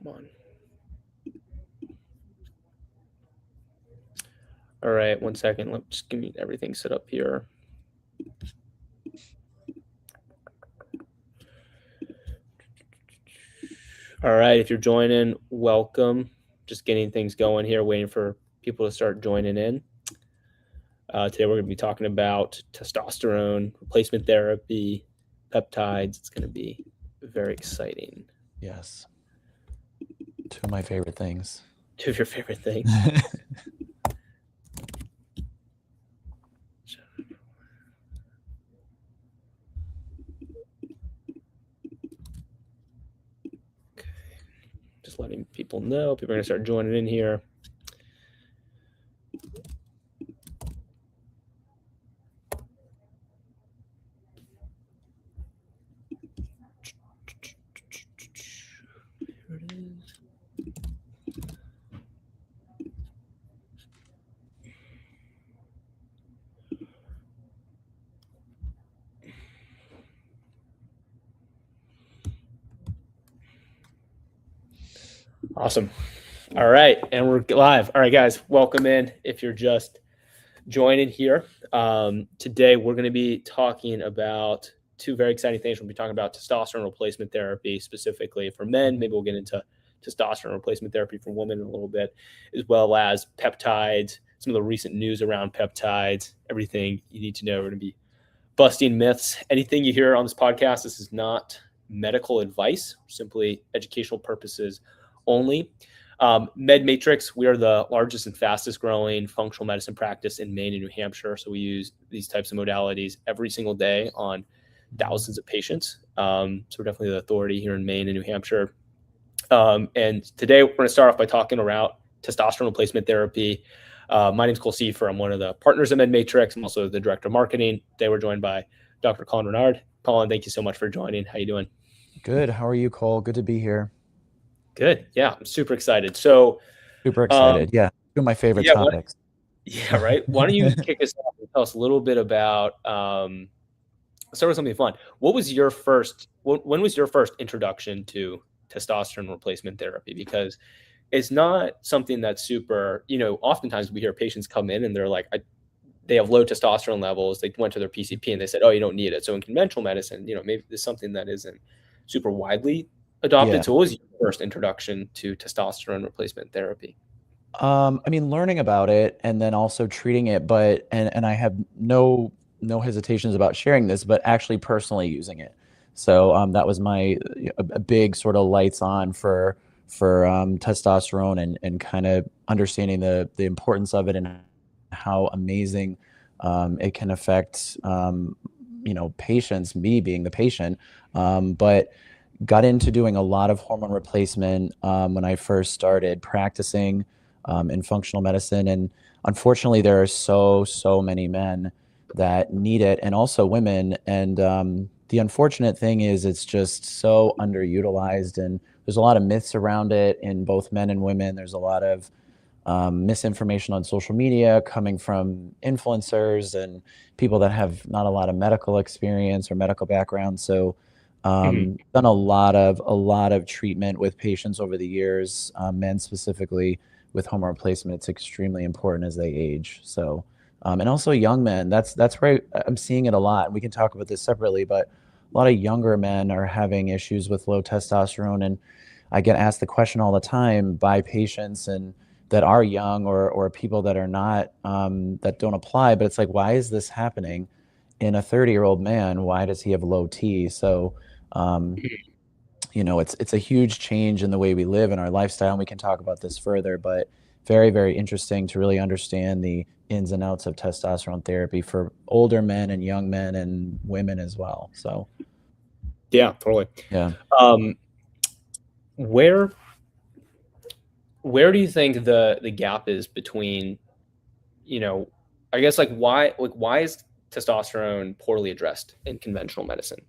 Come on. All right, 1 second. Let's just give me everything set up here. All right, if you're joining, welcome. Just getting things going here, waiting for people to start joining in. Today we're going to be talking about testosterone, replacement therapy, peptides. It's going to be very exciting. Yes. Two of my favorite things. Two of your favorite things. Okay. Just letting people know. People are going to start joining in here. Here it is. Awesome. All right, and we're live. All right, guys, welcome in. If you're just joining here, today we're going to be talking about two very exciting things. We'll be talking about testosterone replacement therapy specifically for men. Maybe we'll get into testosterone replacement therapy for women in a little bit, as well as peptides, some of the recent news around peptides, everything you need to know. We're going to be busting myths. Anything you hear on this podcast, this is not medical advice, simply educational purposes only. MedMatrix, we are the largest and fastest growing functional medicine practice in Maine and New Hampshire. So we use these types of modalities every single day on thousands of patients. So we're definitely the authority here in Maine and New Hampshire. And today we're going to start off by talking about testosterone replacement therapy. My name is Cole Seifer. I'm one of the partners at MedMatrix. I'm also the director of marketing. Today we're joined by Dr. Colin Renard. Colin, thank you so much for joining. How you doing? Good. How are you, Cole? Good to be here. Good. Yeah, I'm super excited. So super excited. Yeah, two of my favorite topics. Right. Why don't you kick us off and tell us a little bit about? Let's start with something fun. What was your first? When was your first introduction to testosterone replacement therapy? Because it's not something that's super. Oftentimes we hear patients come in and they're like, they have low testosterone levels. They went to their PCP and they said, "Oh, you don't need it." So in conventional medicine, maybe there's something that isn't super widely adopted. Yeah. So what was your first introduction to testosterone replacement therapy? I mean, learning about it and then also treating it, but and I have no hesitations about sharing this, but actually personally using it. So that was a big sort of lights on for testosterone and kind of understanding the importance of it and how amazing it can affect patients, me being the patient, but got into doing a lot of hormone replacement when I first started practicing in functional medicine. And unfortunately, there are so many men that need it and also women. And the unfortunate thing is it's just so underutilized. And there's a lot of myths around it in both men and women. There's a lot of misinformation on social media coming from influencers and people that have not a lot of medical experience or medical background. So done a lot of treatment with patients over the years, men specifically with hormone replacement. It's extremely important as they age. So, and also young men, that's where I'm seeing it a lot. We can talk about this separately, but a lot of younger men are having issues with low testosterone. And I get asked the question all the time by patients and that are young or people that are not, that don't apply, but it's like, why is this happening in a 30-year-old man? Why does he have low T? So, it's a huge change in the way we live in our lifestyle. And we can talk about this further, but very, very interesting to really understand the ins and outs of testosterone therapy for older men and young men and women as well. So. Yeah, totally. Yeah. Where do you think the gap is between, I guess why is testosterone poorly addressed in conventional medicine?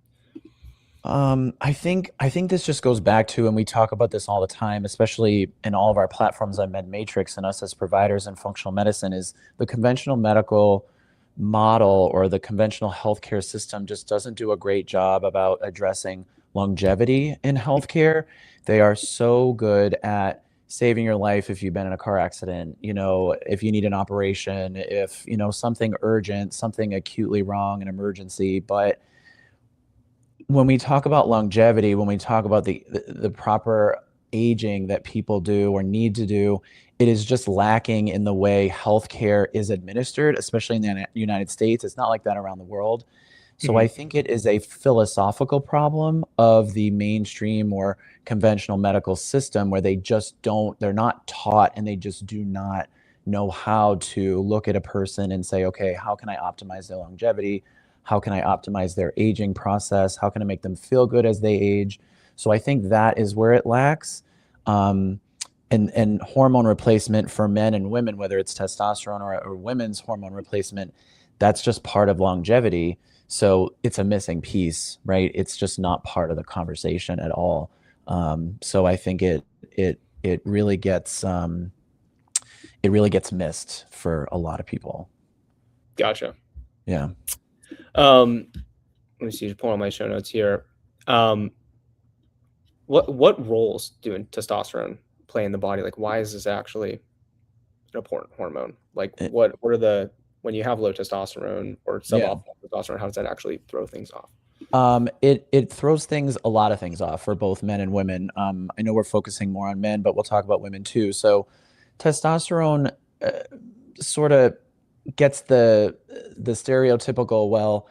I think this just goes back to, and we talk about this all the time, especially in all of our platforms on MedMatrix and us as providers in functional medicine, is the conventional medical model or the conventional healthcare system just doesn't do a great job about addressing longevity in healthcare. They are so good at saving your life if you've been in a car accident, if you need an operation, if, something urgent, something acutely wrong, an emergency. But when we talk about longevity, when we talk about the proper aging that people do or need to do, it is just lacking in the way healthcare is administered, especially in the United States. It's not like that around the world. So I Hmm. think it is a philosophical problem of the mainstream or conventional medical system where they're not taught and they just do not know how to look at a person and say, okay, how can I optimize their longevity? How can I optimize their aging process? How can I make them feel good as they age? So I think that is where it lacks. Um, and hormone replacement for men and women, whether it's testosterone or women's hormone replacement, that's just part of longevity. So it's a missing piece, right? It's just not part of the conversation at all. So I think it really gets missed for a lot of people. Gotcha. Yeah. Let me see. Just pulling on my show notes here. Um, what roles do testosterone play in the body? Like, why is this actually an important hormone? Like, It- what are the when you have low testosterone or yeah. suboptimal testosterone? How does that actually throw things off? It throws a lot of things off for both men and women. I know we're focusing more on men, but we'll talk about women too. So, testosterone uh, sort of gets the stereotypical, well,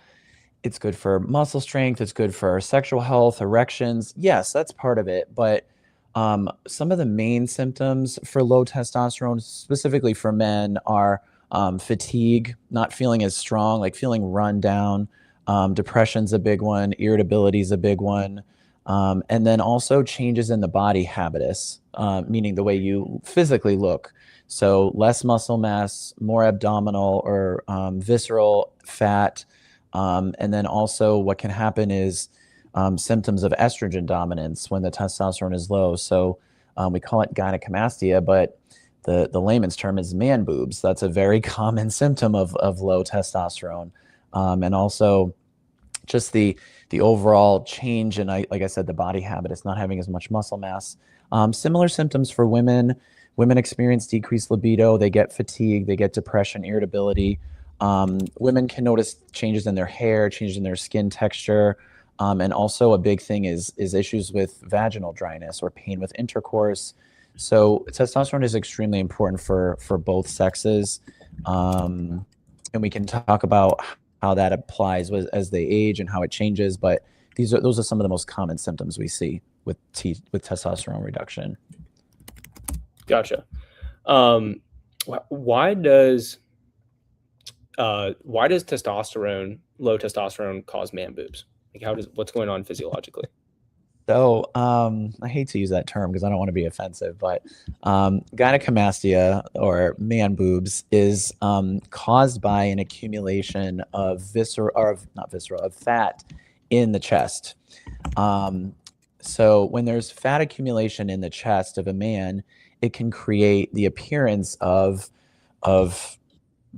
it's good for muscle strength, it's good for sexual health, erections. Yes, that's part of it, but some of the main symptoms for low testosterone, specifically for men, are fatigue, not feeling as strong, like feeling run down. Depression's a big one, irritability is a big one. And then also changes in the body habitus, meaning the way you physically look. So less muscle mass, more abdominal or visceral fat. And then also what can happen is symptoms of estrogen dominance when the testosterone is low. So we call it gynecomastia, but the layman's term is man boobs. That's a very common symptom of low testosterone. And also just the overall change in, like I said, the body habit. It's not having as much muscle mass. Similar symptoms for women. Women experience decreased libido. They get fatigue. They get depression, irritability. Women can notice changes in their hair, changes in their skin texture. And also a big thing is issues with vaginal dryness or pain with intercourse. So testosterone is extremely important for both sexes. And we can talk about how that applies as they age and how it changes. But those are some of the most common symptoms we see with testosterone reduction. Gotcha. Um, why does low testosterone cause man boobs? Like, what's going on physiologically? So I hate to use that term because I don't want to be offensive, but gynecomastia or man boobs is caused by an accumulation of of fat in the chest. So when there's fat accumulation in the chest of a man, it can create the appearance of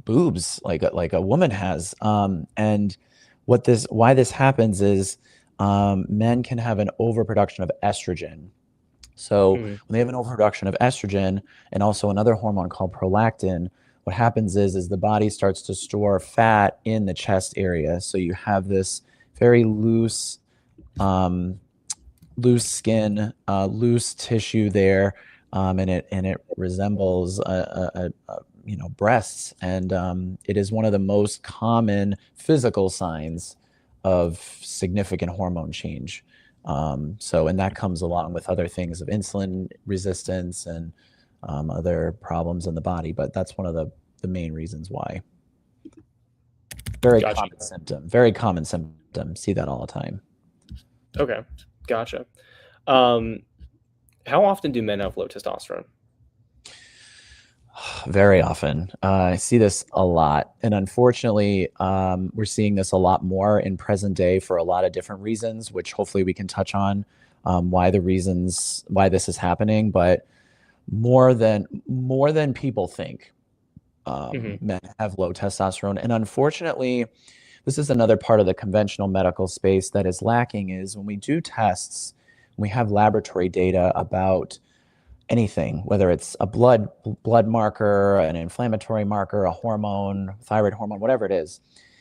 boobs like a woman has. And why this happens is men can have an overproduction of estrogen. So Hmm. when they have an overproduction of estrogen and also another hormone called prolactin, what happens is the body starts to store fat in the chest area. So you have this very um, loose skin, loose tissue there, and it resembles breasts, and it is one of the most common physical signs of significant hormone change. And that comes along with other things of insulin resistance and other problems in the body, but that's one of the main reasons why. Very Gotcha. common symptom. Very common symptom. See that all the time. Okay. Gotcha. Um, how often do men have low testosterone? Very often. I see this a lot. And unfortunately, we're seeing this a lot more in present day for a lot of different reasons, which hopefully we can touch on why this is happening. But more than people think, Hmm. men have low testosterone. And unfortunately, this is another part of the conventional medical space that is lacking is when we do tests, we have laboratory data about anything, whether it's a blood marker, an inflammatory marker, a hormone, thyroid hormone, whatever it is.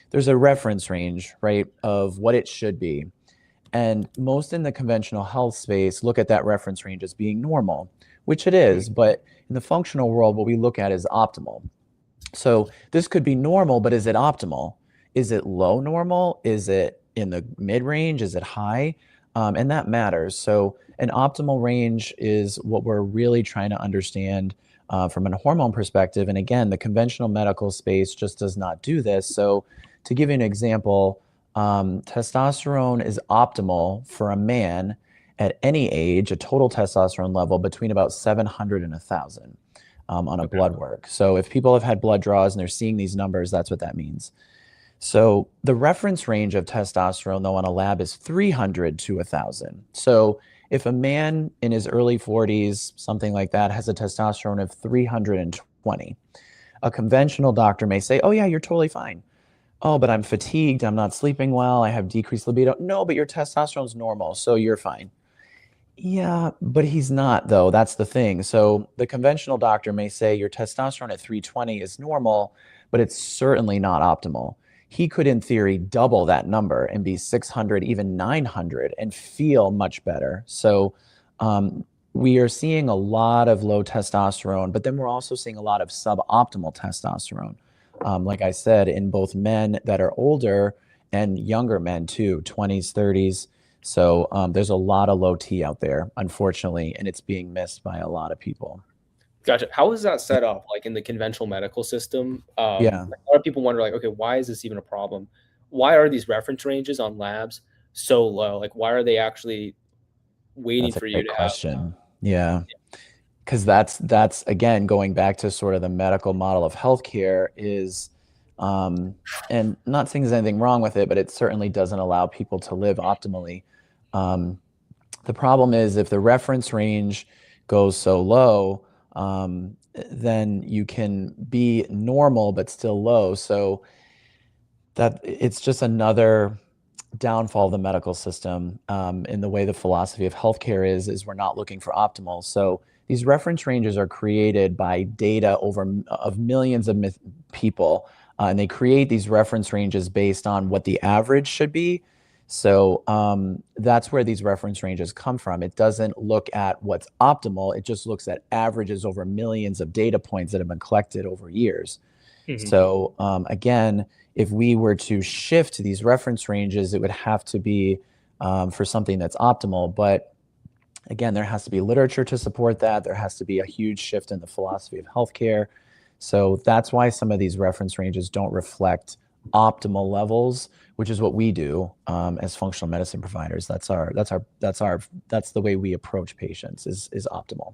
There's a reference range, right, of what it should be. And most in the conventional health space look at that reference range as being normal, which it is, but in the functional world, what we look at is optimal. So this could be normal, but is it optimal? Is it low normal? Is it in the mid range? Is it high? And that matters. So an optimal range is what we're really trying to understand from a hormone perspective. And again, the conventional medical space just does not do this. So to give you an example, testosterone is optimal for a man at any age, a total testosterone level between about 700 and 1,000 on a blood work. So if people have had blood draws and they're seeing these numbers, that's what that means. So the reference range of testosterone, though, on a lab is 300 to 1,000. So if a man in his early 40s, something like that, has a testosterone of 320, a conventional doctor may say, oh, yeah, you're totally fine. Oh, but I'm fatigued. I'm not sleeping well. I have decreased libido. No, but your testosterone's normal, so you're fine. Yeah, but he's not, though. That's the thing. So the conventional doctor may say your testosterone at 320 is normal, but it's certainly not optimal. He could, in theory, double that number and be 600, even 900, and feel much better. So we are seeing a lot of low testosterone, but then we're also seeing a lot of suboptimal testosterone. Like I said, in both men that are older and younger men too, 20s, 30s. So there's a lot of low T out there, unfortunately, and it's being missed by a lot of people. Gotcha. How is that set up, like in the conventional medical system? Yeah, Like, a lot of people wonder, like, okay, why is this even a problem? Why are these reference ranges on labs so low? Like, why are they actually waiting that's a for you great to have? question. Yeah, because that's again going back to sort of the medical model of healthcare is, and not saying there's anything wrong with it, but it certainly doesn't allow people to live optimally. Um, The problem is if the reference range goes so low, then you can be normal but still low. So that it's just another downfall of the medical system in the way the philosophy of healthcare is we're not looking for optimal. So these reference ranges are created by data of millions of people, and they create these reference ranges based on what the average should be. So that's where these reference ranges come from. It doesn't look at what's optimal. It just looks at averages over millions of data points that have been collected over years. Mhm. So again, if we were to shift these reference ranges, it would have to be for something that's optimal. But again, there has to be literature to support that. There has to be a huge shift in the philosophy of healthcare. So that's why some of these reference ranges don't reflect optimal levels, which is what we do as functional medicine providers. That's the way we approach patients is optimal.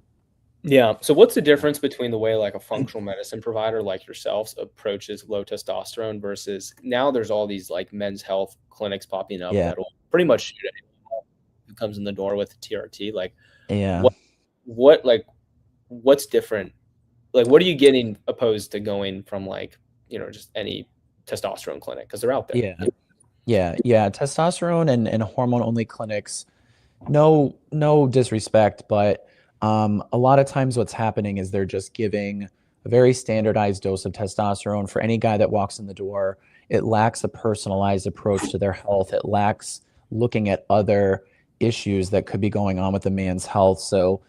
Yeah. So what's the difference between the way like a functional medicine provider like yourselves approaches low testosterone versus now there's all these like men's health clinics popping up Yeah, that'll pretty much shoot anyone who comes in the door with TRT. Like yeah, what like what's different? Like what are you getting opposed to going from like, just any testosterone clinic because they're out there. yeah, yeah. Testosterone and hormone only clinics. No disrespect, but a lot of times what's happening is they're just giving a very standardized dose of testosterone for any guy that walks in the door. It lacks a personalized approach to their health. It lacks looking at other issues that could be going on with the man's health. So,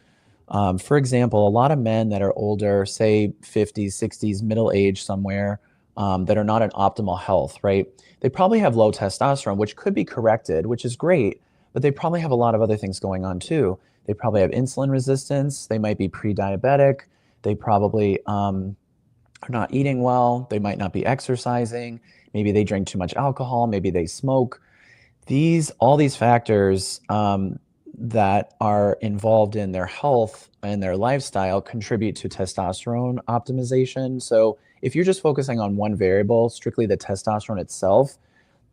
for example, a lot of men that are older, say 50s, 60s, middle age somewhere, that are not in optimal health, right? They probably have low testosterone, which could be corrected, which is great, but they probably have a lot of other things going on too. They probably have insulin resistance. They might be pre-diabetic. They probably are not eating well. They might not be exercising. Maybe they drink too much alcohol. Maybe they smoke. All these factors that are involved in their health and their lifestyle contribute to testosterone optimization. So if you're just focusing on one variable, strictly the testosterone itself,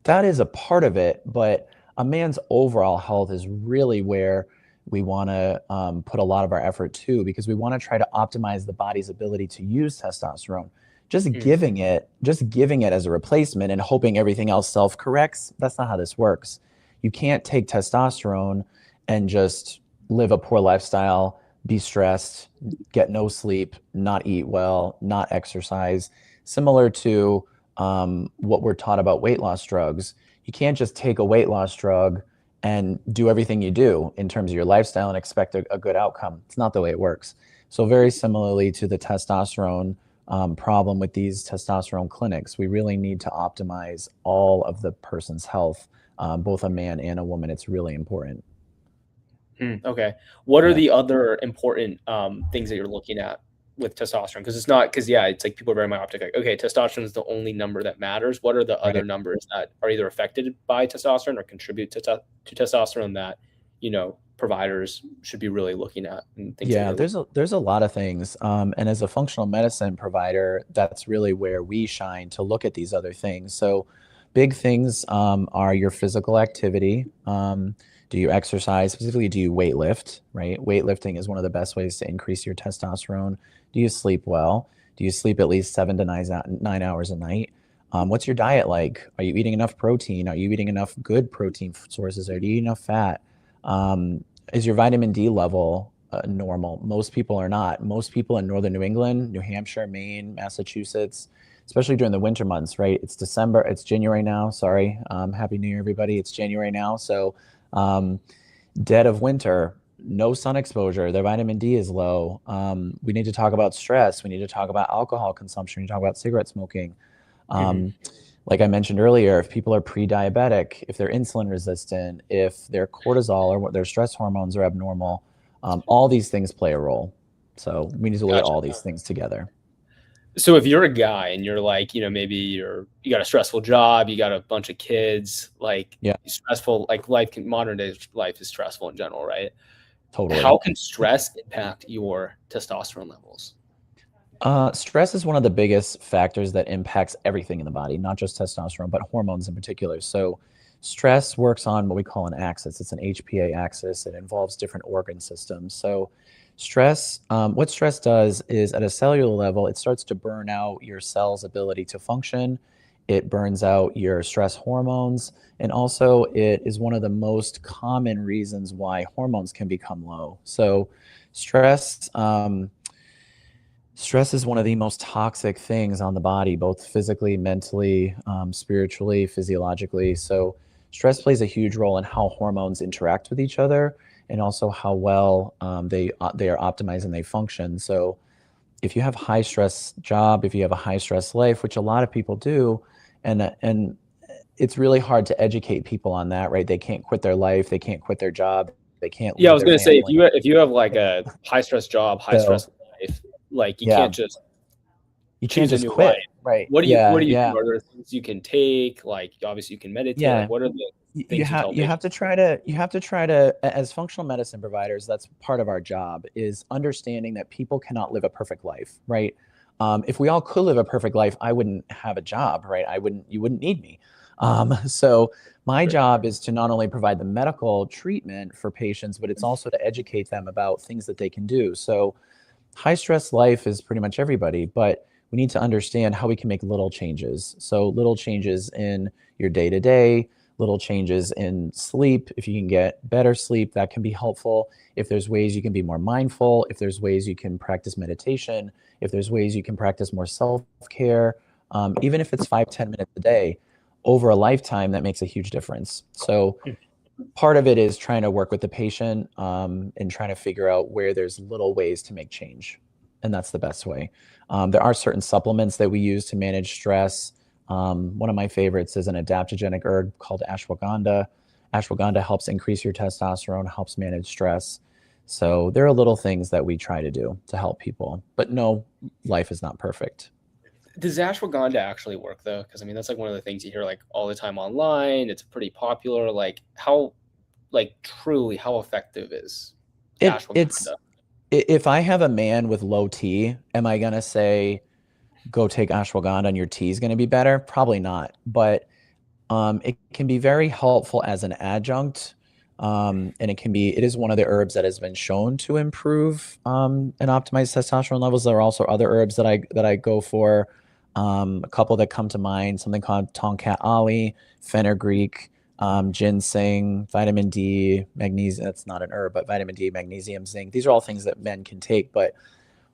that is a part of it, but a man's overall health is really where we want to put a lot of our effort to, because we want to try to optimize the body's ability to use testosterone. Mm, just giving it as a replacement and hoping everything else self-corrects, that's not how this works. You can't take testosterone and just live a poor lifestyle, be stressed, get no sleep, not eat well, not exercise. Similar to what we're taught about weight loss drugs. You can't just take a weight loss drug and do everything you do in terms of your lifestyle and expect a good outcome. It's not the way it works. So very similarly to the testosterone problem with these testosterone clinics, we really need to optimize all of the person's health, both a man and a woman. It's really important. okay. What are Yeah, the other important things that you're looking at with testosterone? Because it's not, because yeah, it's like people are very myopic. Like, okay, testosterone is the only number that matters. What are the other right. numbers that are either affected by testosterone or contribute to testosterone that, providers should be really looking at and things that Yeah, you're looking there's a lot of things, and as a functional medicine provider, that's really where we shine to look at these other things. So, big things are your physical activity. Do you exercise? Specifically, do you weight lift? Right, weightlifting is one of the best ways to increase your testosterone. Do you sleep well? Do you sleep at least 7 to 9 hours a night? What's your diet like? Are you eating enough protein? Are you eating enough good protein sources? Are you eating enough fat? Is your vitamin D level normal? Most people are not. Most people in northern New England, New Hampshire, Maine, Massachusetts, especially during the winter months, right? It's December, it's January now. Sorry. Happy New Year, everybody. It's January now. So, um, dead of winter, no sun exposure, their vitamin D is low. We need to talk about stress. We need to talk about alcohol consumption. We need to talk about cigarette smoking. at. Um, like I mentioned earlier, if people are pre-diabetic, if they're insulin resistant, if their cortisol or what their stress hormones are abnormal, all these things play a role. So we need to look at Gotcha. all these things together. So if you're a guy and you're like, maybe you got a stressful job, you got a bunch of kids, like Yeah, stressful, like modern day life is stressful in general, right? totally. How can stress impact your testosterone levels? Stress is one of the biggest factors that impacts everything in the body, not just testosterone, but hormones in particular. So, stress works on what we call an axis. It's an HPA axis. It involves different organ systems. So, what stress does is at a cellular level, it starts to burn out your cell's ability to function. It burns out your stress hormones. And also, it is one of the most common reasons why hormones can become low. So, stress, stress is one of the most toxic things on the body, both physically, mentally, spiritually, physiologically. So, stress plays a huge role in how hormones interact with each other, and also how well they are optimized and they function. So, if you have high stress job, if you have a high stress life, which a lot of people do, and it's really hard to educate people on that, right? They can't quit their life, they can't quit their job, they can't Yeah, I leave was their gonna say if family. you have like a high stress job, high So, stress life, like you yeah, can't just you can't choose a just new life. quit, right? What Yeah, do you do? yeah. Are there things you can take? Like obviously you can meditate. Like Yeah, what are the you things you have tell you have patients? to try to as functional medicine providers, that's part of our job, is understanding that people cannot live a perfect life, right? If we all could live a perfect life, I wouldn't have a job, right? I wouldn't You wouldn't need me. So my Right. job is to not only provide the medical treatment for patients, but it's also to educate them about things that they can do. So high stress life is pretty much everybody, but we need to understand how we can make little changes. So, little changes in your day to day, little changes in sleep. If you can get better sleep, that can be helpful. If there's ways you can be more mindful, if there's ways you can practice meditation, if there's ways you can practice more self care, even if it's 5, 10 minutes a day, over a lifetime, that makes a huge difference. So, part of it is trying to work with the patient and trying to figure out where there's little ways to make change. And that's the best way. There are certain supplements that we use to manage stress. One of my favorites is an adaptogenic herb called ashwagandha. Ashwagandha helps increase your testosterone, helps manage stress. So there are little things that we try to do to help people. But no, life is not perfect. Does ashwagandha actually work though? Because I mean that's like one of the things you hear like all the time online. It's pretty popular. Like how like truly how effective is It's ashwagandha? if I have a man with low T, am I gonna say go take ashwagandha and your tea is gonna be better? Probably not. But it can be very helpful as an adjunct. And it is one of the herbs that has been shown to improve and optimize testosterone levels. There are also other herbs that I go for. A couple that come to mind, something called Tonkat Ali, fenugreek, ginseng, vitamin D, magnesium. That's not an herb, but vitamin D, magnesium, zinc. These are all things that men can take. But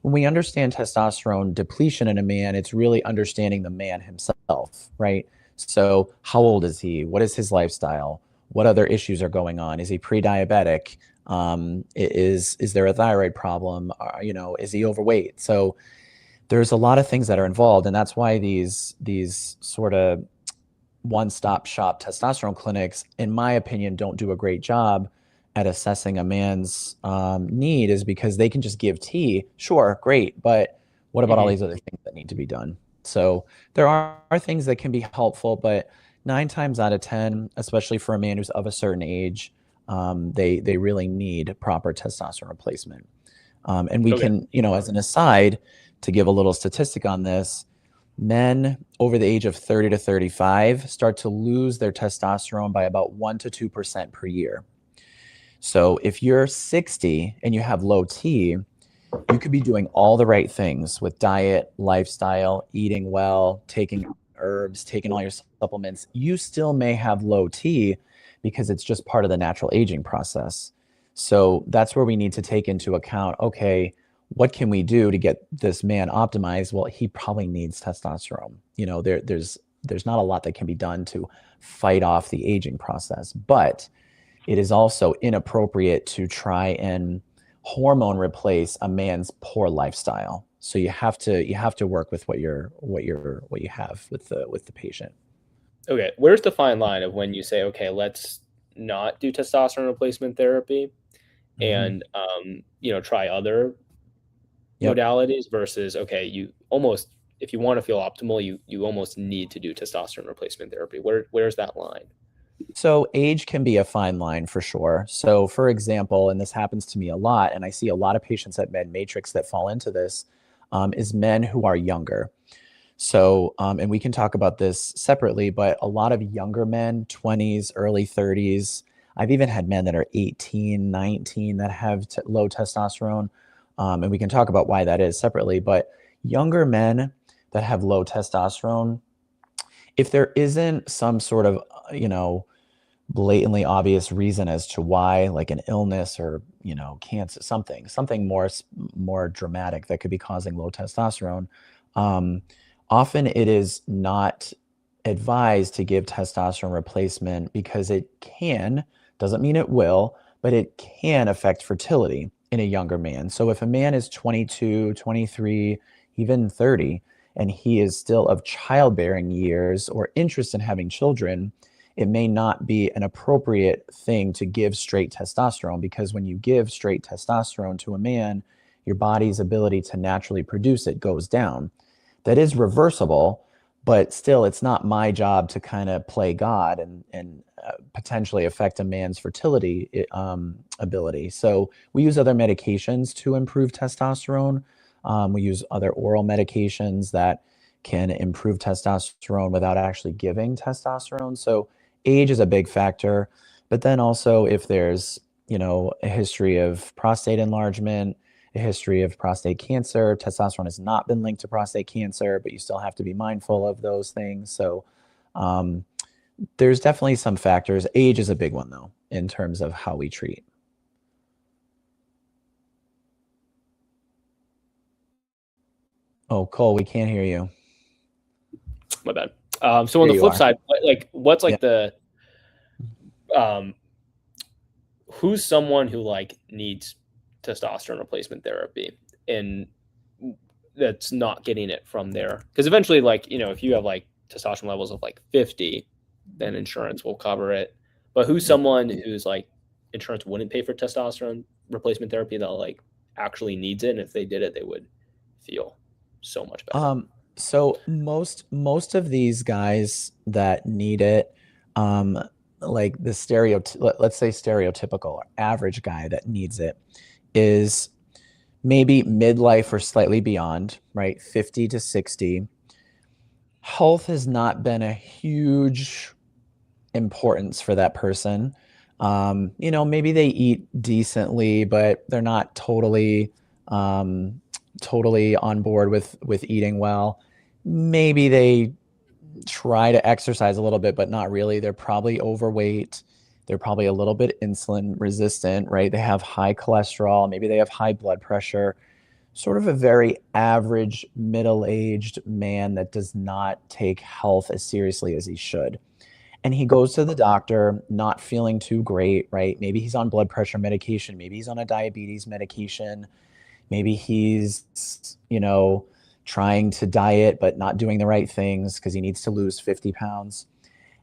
when we understand testosterone depletion in a man, it's really understanding the man himself, right? So, how old is he? What is his lifestyle? What other issues are going on? Is he pre-diabetic? Is there a thyroid problem? Is he overweight? So there's a lot of things that are involved, and that's why these sort of one-stop shop testosterone clinics, in my opinion, don't do a great job at assessing a man's need, is because they can just give T. Sure, great, but what about all Hmm. these other things that need to be done? So there are things that can be helpful, but 9 times out of 10, especially for a man who's of a certain age, they really need proper testosterone replacement. And we Okay. can, as an aside, to give a little statistic on this, men over the age of 30 to 35 start to lose their testosterone by about 1 to 2% per year. So if you're 60 and you have low T, you could be doing all the right things with diet, lifestyle, eating well, taking herbs, taking all your supplements. You still may have low T because it's just part of the natural aging process. So that's where we need to take into account, okay, what can we do to get this man optimized? Well, he probably needs testosterone. There's not a lot that can be done to fight off the aging process, but it is also inappropriate to try and hormone replace a man's poor lifestyle. So you have to work with what you have with the patient. Okay. Where's the fine line of when you say, okay, let's not do testosterone replacement therapy Hmm. and try other Yep. modalities versus okay, you almost if you want to feel optimal, you almost need to do testosterone replacement therapy. Where's that line? So age can be a fine line for sure. So for example, and this happens to me a lot, and I see a lot of patients at Med Matrix that fall into this, is men who are younger. So, and we can talk about this separately, but a lot of younger men, 20s, early 30s, I've even had men that are 18, 19 that have low testosterone. And we can talk about why that is separately. But younger men that have low testosterone, if there isn't some sort of, blatantly obvious reason as to why, like an illness or, cancer, something more dramatic that could be causing low testosterone, um, often it is not advised to give testosterone replacement because it can, doesn't mean it will, but it can affect fertility in a younger man. So if a man is 22, 23, even 30, and he is still of childbearing years or interest in having children, it may not be an appropriate thing to give straight testosterone, because when you give straight testosterone to a man, your body's ability to naturally produce it goes down. That is reversible, but still, it's not my job to kind of play God and potentially affect a man's fertility ability. So we use other medications to improve testosterone. We use other oral medications that can improve testosterone without actually giving testosterone. So age is a big factor, but then also if there's a history of prostate enlargement, a history of prostate cancer. Testosterone has not been linked to prostate cancer, but you still have to be mindful of those things. So um, there's definitely some factors. Age is a big one, though, in terms of how we treat. Oh, Cole, we can't hear you. My bad. So on Here the you flip are. side, what's Yeah. like the um, who's someone who like needs testosterone replacement therapy and that's not getting it from there? Because eventually, if you have like testosterone levels of like 50, then insurance will cover it. But who's Yep. someone who's like insurance wouldn't pay for testosterone replacement therapy that like actually needs it, and if they did it, they would feel so much better. So most of these guys that need it, um, like the let's say stereotypical or average guy that needs it, is maybe midlife or slightly beyond, right? 50 to 60. Health has not been a huge importance for that person. Maybe they eat decently, but they're not totally on board with eating well. maybe they try to exercise a little bit, but not really. They're probably overweight. They're probably a little bit insulin resistant, right? They have high cholesterol. Maybe they have high blood pressure. Sort of a very average middle-aged man that does not take health as seriously as he should. And he goes to the doctor not feeling too great, right? Maybe he's on blood pressure medication. Maybe he's on a diabetes medication. Maybe he's, trying to diet but not doing the right things because he needs to lose 50 pounds.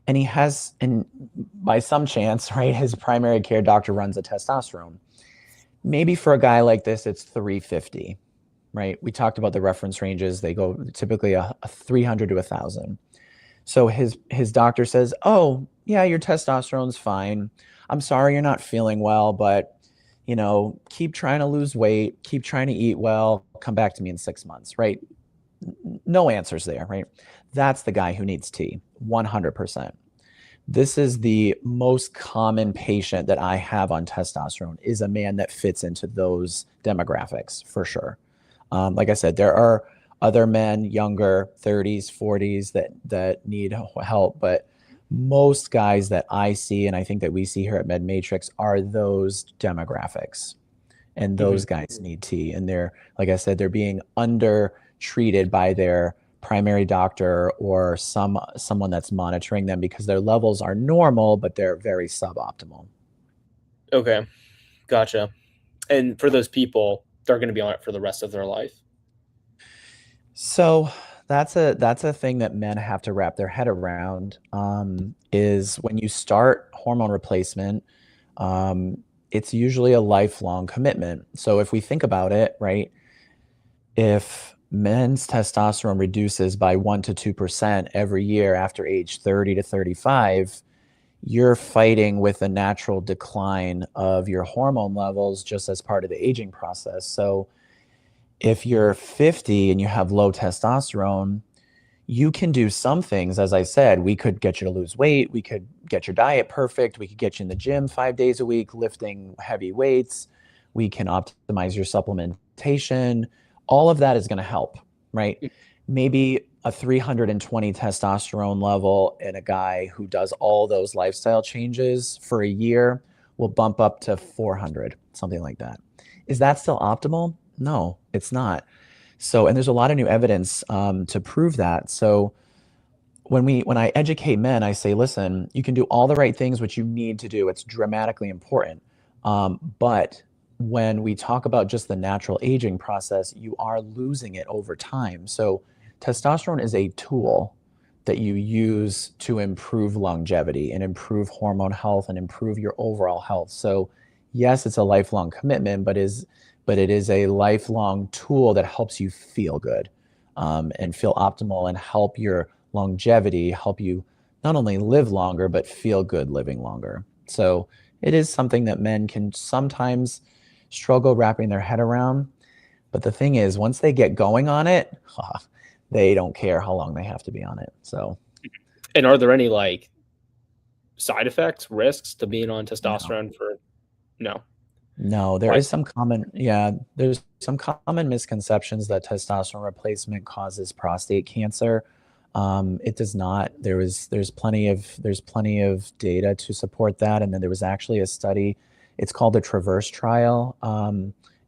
And he has, and by some chance, right, his primary care doctor runs a testosterone. Maybe for a guy like this, it's 350, right? We talked about the reference ranges. They go typically a 300 to 1,000. So his doctor says, "Oh, yeah, your testosterone's fine. I'm sorry you're not feeling well, but keep trying to lose weight, keep trying to eat well, come back to me in 6 months," right? No answers there, right? That's the guy who needs tea, 100%. This is the most common patient that I have on testosterone is a man that fits into those demographics for sure. Like I said, there are other men, younger, 30s, 40s, that need help, but most guys that I see, and I think that we see here at Med Matrix, are those demographics, and Hmm. those guys need tea. And they're, like I said, they're being under treated by their primary doctor or someone that's monitoring them because their levels are normal, but they're very suboptimal. Okay, gotcha. And for those people, they're going to be on it for the rest of their life. So that's a thing that men have to wrap their head around. Is when you start hormone replacement, it's usually a lifelong commitment. So if we think about it, right, if men's testosterone reduces by 1 to 2% every year after age 30 to 35, you're fighting with a natural decline of your hormone levels just as part of the aging process. So if you're 50 and you have low testosterone, you can do some things. As I said, we could get you to lose weight. We could get your diet perfect. We could get you in the gym 5 days a week, lifting heavy weights. We can optimize your supplementation. All of that is going to help, right? Maybe a 320 testosterone level in a guy who does all those lifestyle changes for a year will bump up to 400, something like that. Is that still optimal? No, it's not. So, and there's a lot of new evidence to prove that. So, when I educate men, I say, listen, you can do all the right things which you need to do. It's dramatically important. But when we talk about just the natural aging process, you are losing it over time. So, testosterone is a tool that you use to improve longevity and improve hormone health and improve your overall health. So, yes, it's a lifelong commitment, but it is a lifelong tool that helps you feel good, and feel optimal and help your longevity, help you not only live longer, but feel good living longer. So it is something that men can sometimes struggle wrapping their head around. But the thing is, once they get going on it, they don't care how long they have to be on it. So, And are there any like side effects, risks to being on no. testosterone for no? No, there Why? is some common, yeah, there's some common misconceptions that testosterone replacement causes prostate cancer. It does not. There's plenty of data to support that, and then there was actually a study. It's called the Traverse trial.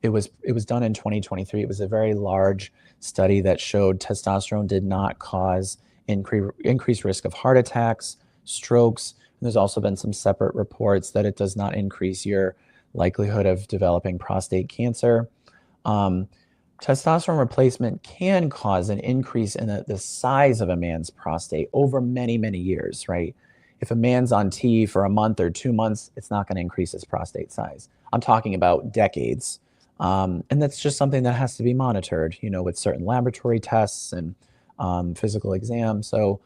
It was done in 2023. It was a very large study that showed testosterone did not cause increased risk of heart attacks, strokes. And there's also been some separate reports that it does not increase your likelihood of developing prostate cancer. Um, Testosterone replacement can cause an increase in the size of a man's prostate over many, many years, right? If a man's on T for a month or 2 months, it's not going to increase his prostate size. I'm talking about decades. And that's just something that has to be monitored, with certain laboratory tests and physical exams. So,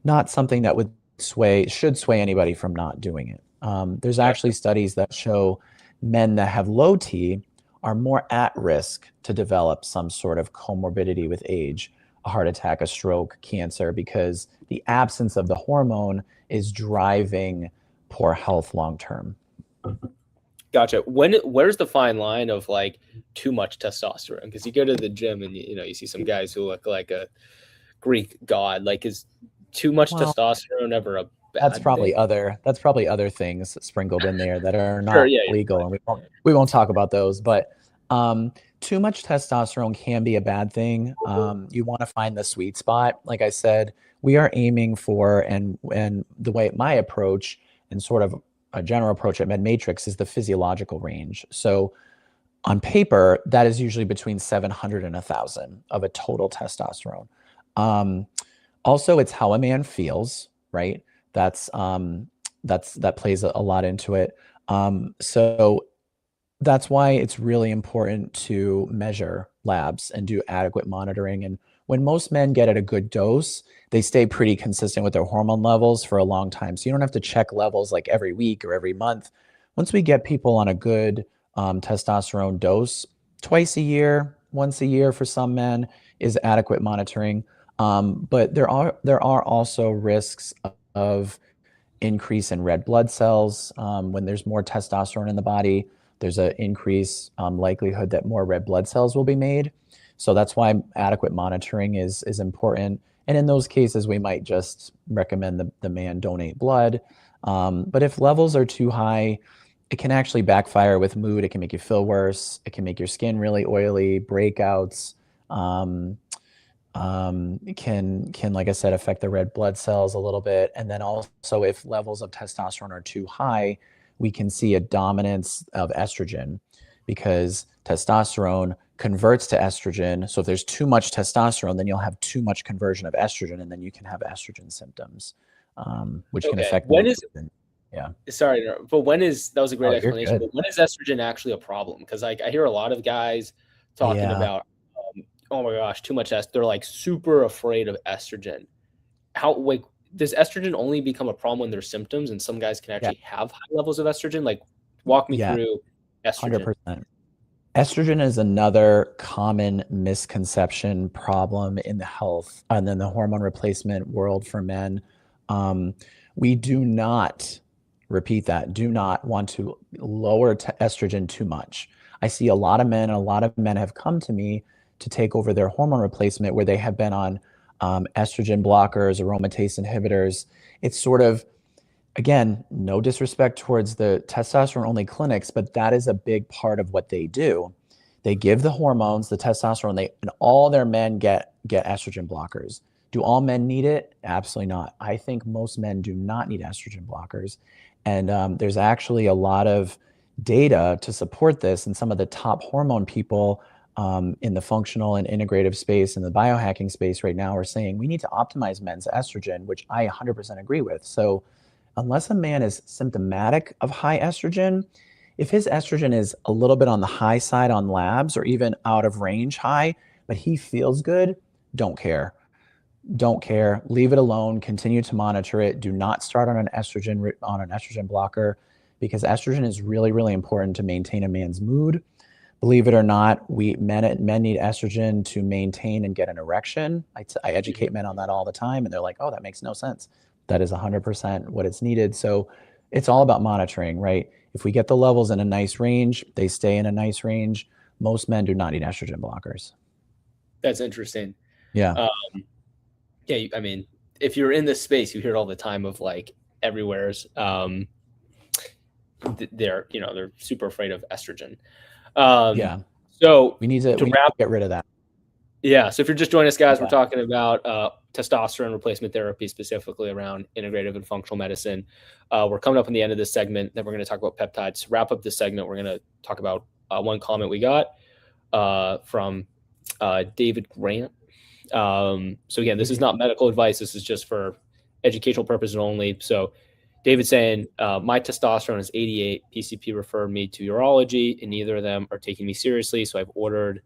not something that should sway anybody from not doing it. There's actually Gotcha. studies that show men that have low T are more at risk to develop some sort of comorbidity with age, a heart attack, a stroke, cancer, because the absence of the hormone is driving poor health long term. Gotcha. Where's the fine line of like too much testosterone? Because you go to the gym and you see some guys who look like a Greek god? Like, is too much Well, testosterone ever a that's bad thing? probably other things sprinkled in there that are Sure, not yeah, legal, and we won't talk about those. But too much testosterone can be a bad thing. You want to find the sweet spot. Like I said, we are aiming for, and the way my approach and sort of a general approach at MedMatrix is the physiological range. So on paper, that is usually between 700 and 1,000 of a total testosterone. Um, Also, it's how a man feels, right? That's that plays a lot into it. So that's why it's really important to measure labs and do adequate monitoring. And when most men get at a good dose, they stay pretty consistent with their hormone levels for a long time. So you don't have to check levels like every week or every month. Once we get people on a good testosterone dose, twice a year, once a year for some men is adequate monitoring. But there are also risks of increase in red blood cells. When there's more testosterone in the body, there's an increase likelihood that more red blood cells will be made. So that's why adequate monitoring is important. And in those cases, we might just recommend the man donate blood. But if levels are too high, it can actually backfire with mood. It can make you feel worse. It can make your skin really oily, breakouts. It can, like I said, affect the red blood cells a little bit. And then also, if levels of testosterone are too high, we can see a dominance of estrogen because testosterone converts to estrogen. So if there's too much testosterone, then you'll have too much conversion of estrogen, and then you can have estrogen symptoms, which can Okay. affect When mood. is Yeah. sorry, but when is that was a great Oh, you're explanation. good. But when is estrogen actually a problem? Because like I hear a lot of guys talking Yeah. about, oh my gosh, too much est. They're like super afraid of estrogen. How like does estrogen only become a problem when there's symptoms, and some guys can Yeah. actually have high levels of estrogen? Like, walk me Yeah. through estrogen. 100%. Estrogen is another common misconception problem in the health and then the hormone replacement world for men. Um, we do not, repeat that, do not want to lower estrogen too much. I see a lot of men, and a lot of men have come to me to take over their hormone replacement where they have been on estrogen blockers, aromatase inhibitors. It's sort of, again, no disrespect towards the testosterone only clinics, but that is a big part of what they do. They give the hormones, the testosterone, and all their men get estrogen blockers. Do all men need it? Absolutely not. I think most men do not need estrogen blockers. And there's actually a lot of data to support this. And some of the top hormone people in the functional and integrative space and the biohacking space right now are saying we need to optimize men's estrogen, which I 100% agree with. So unless a man is symptomatic of high estrogen, if his estrogen is a little bit on the high side on labs or even out of range high, but he feels good, don't care. Don't care. Leave it alone. Continue to monitor it. Do not start on an estrogen blocker because estrogen is really, really important to maintain a man's mood. Believe it or not, men need estrogen to maintain and get an erection. I Mhm. educate men on that all the time, and they're like, "Oh, that makes no sense." That is 100% what it's needed. So it's all about monitoring, right? If we get the levels in a nice range, they stay in a nice range. Most men do not need estrogen blockers. That's interesting. Yeah, Um, yeah, I mean, if you're in this space, you hear it all the time of like everywhere's they're super afraid of estrogen. Um, yeah. so We need to to we need wrap to get rid of that. Yeah. So if you're just joining us, guys, we're Yeah, talking about testosterone replacement therapy, specifically around integrative and functional medicine. We're coming up on the end of this segment. Then we're going to talk about peptides. To wrap up this segment, we're going to talk about one comment we got from David Grant. So again, this is not medical advice. This is just for educational purposes only. So David saying, my testosterone is 88. PCP referred me to urology, and neither of them are taking me seriously. So I've ordered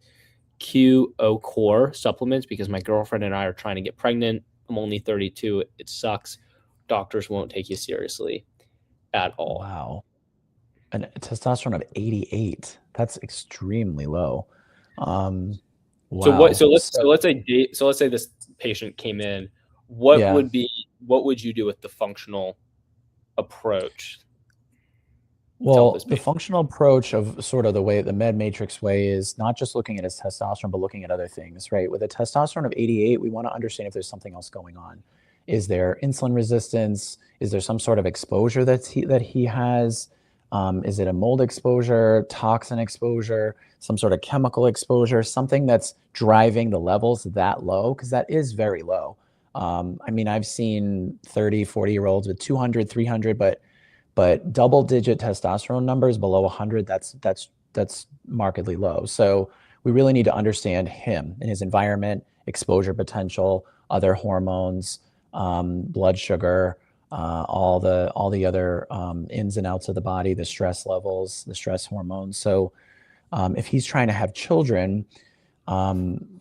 QO Core supplements because my girlfriend and I are trying to get pregnant. I'm only 32. It sucks. Doctors won't take you seriously at all. wow. And testosterone of 88. That's extremely low. Um, So what? wow. So let's So let's say this patient came in. What yeah. would be what would you do with the functional approach? tell Well, this the patient? functional approach of sort of the way the med matrix way is not just looking at his testosterone, but looking at other things, right? With a testosterone of 88, we want to understand if there's something else going on. Is there insulin resistance? Is there some sort of exposure that he has? Is it a mold exposure, toxin exposure, some sort of chemical exposure, something that's driving the levels that low? Because that is very low. I mean, I've seen 30, 40-year-olds with 200, 300, but double digit testosterone numbers below 100, that's markedly low. So we really need to understand him and his environment, exposure potential, other hormones, blood sugar, all the other ins and outs of the body, the stress levels, the stress hormones. So if he's trying to have children,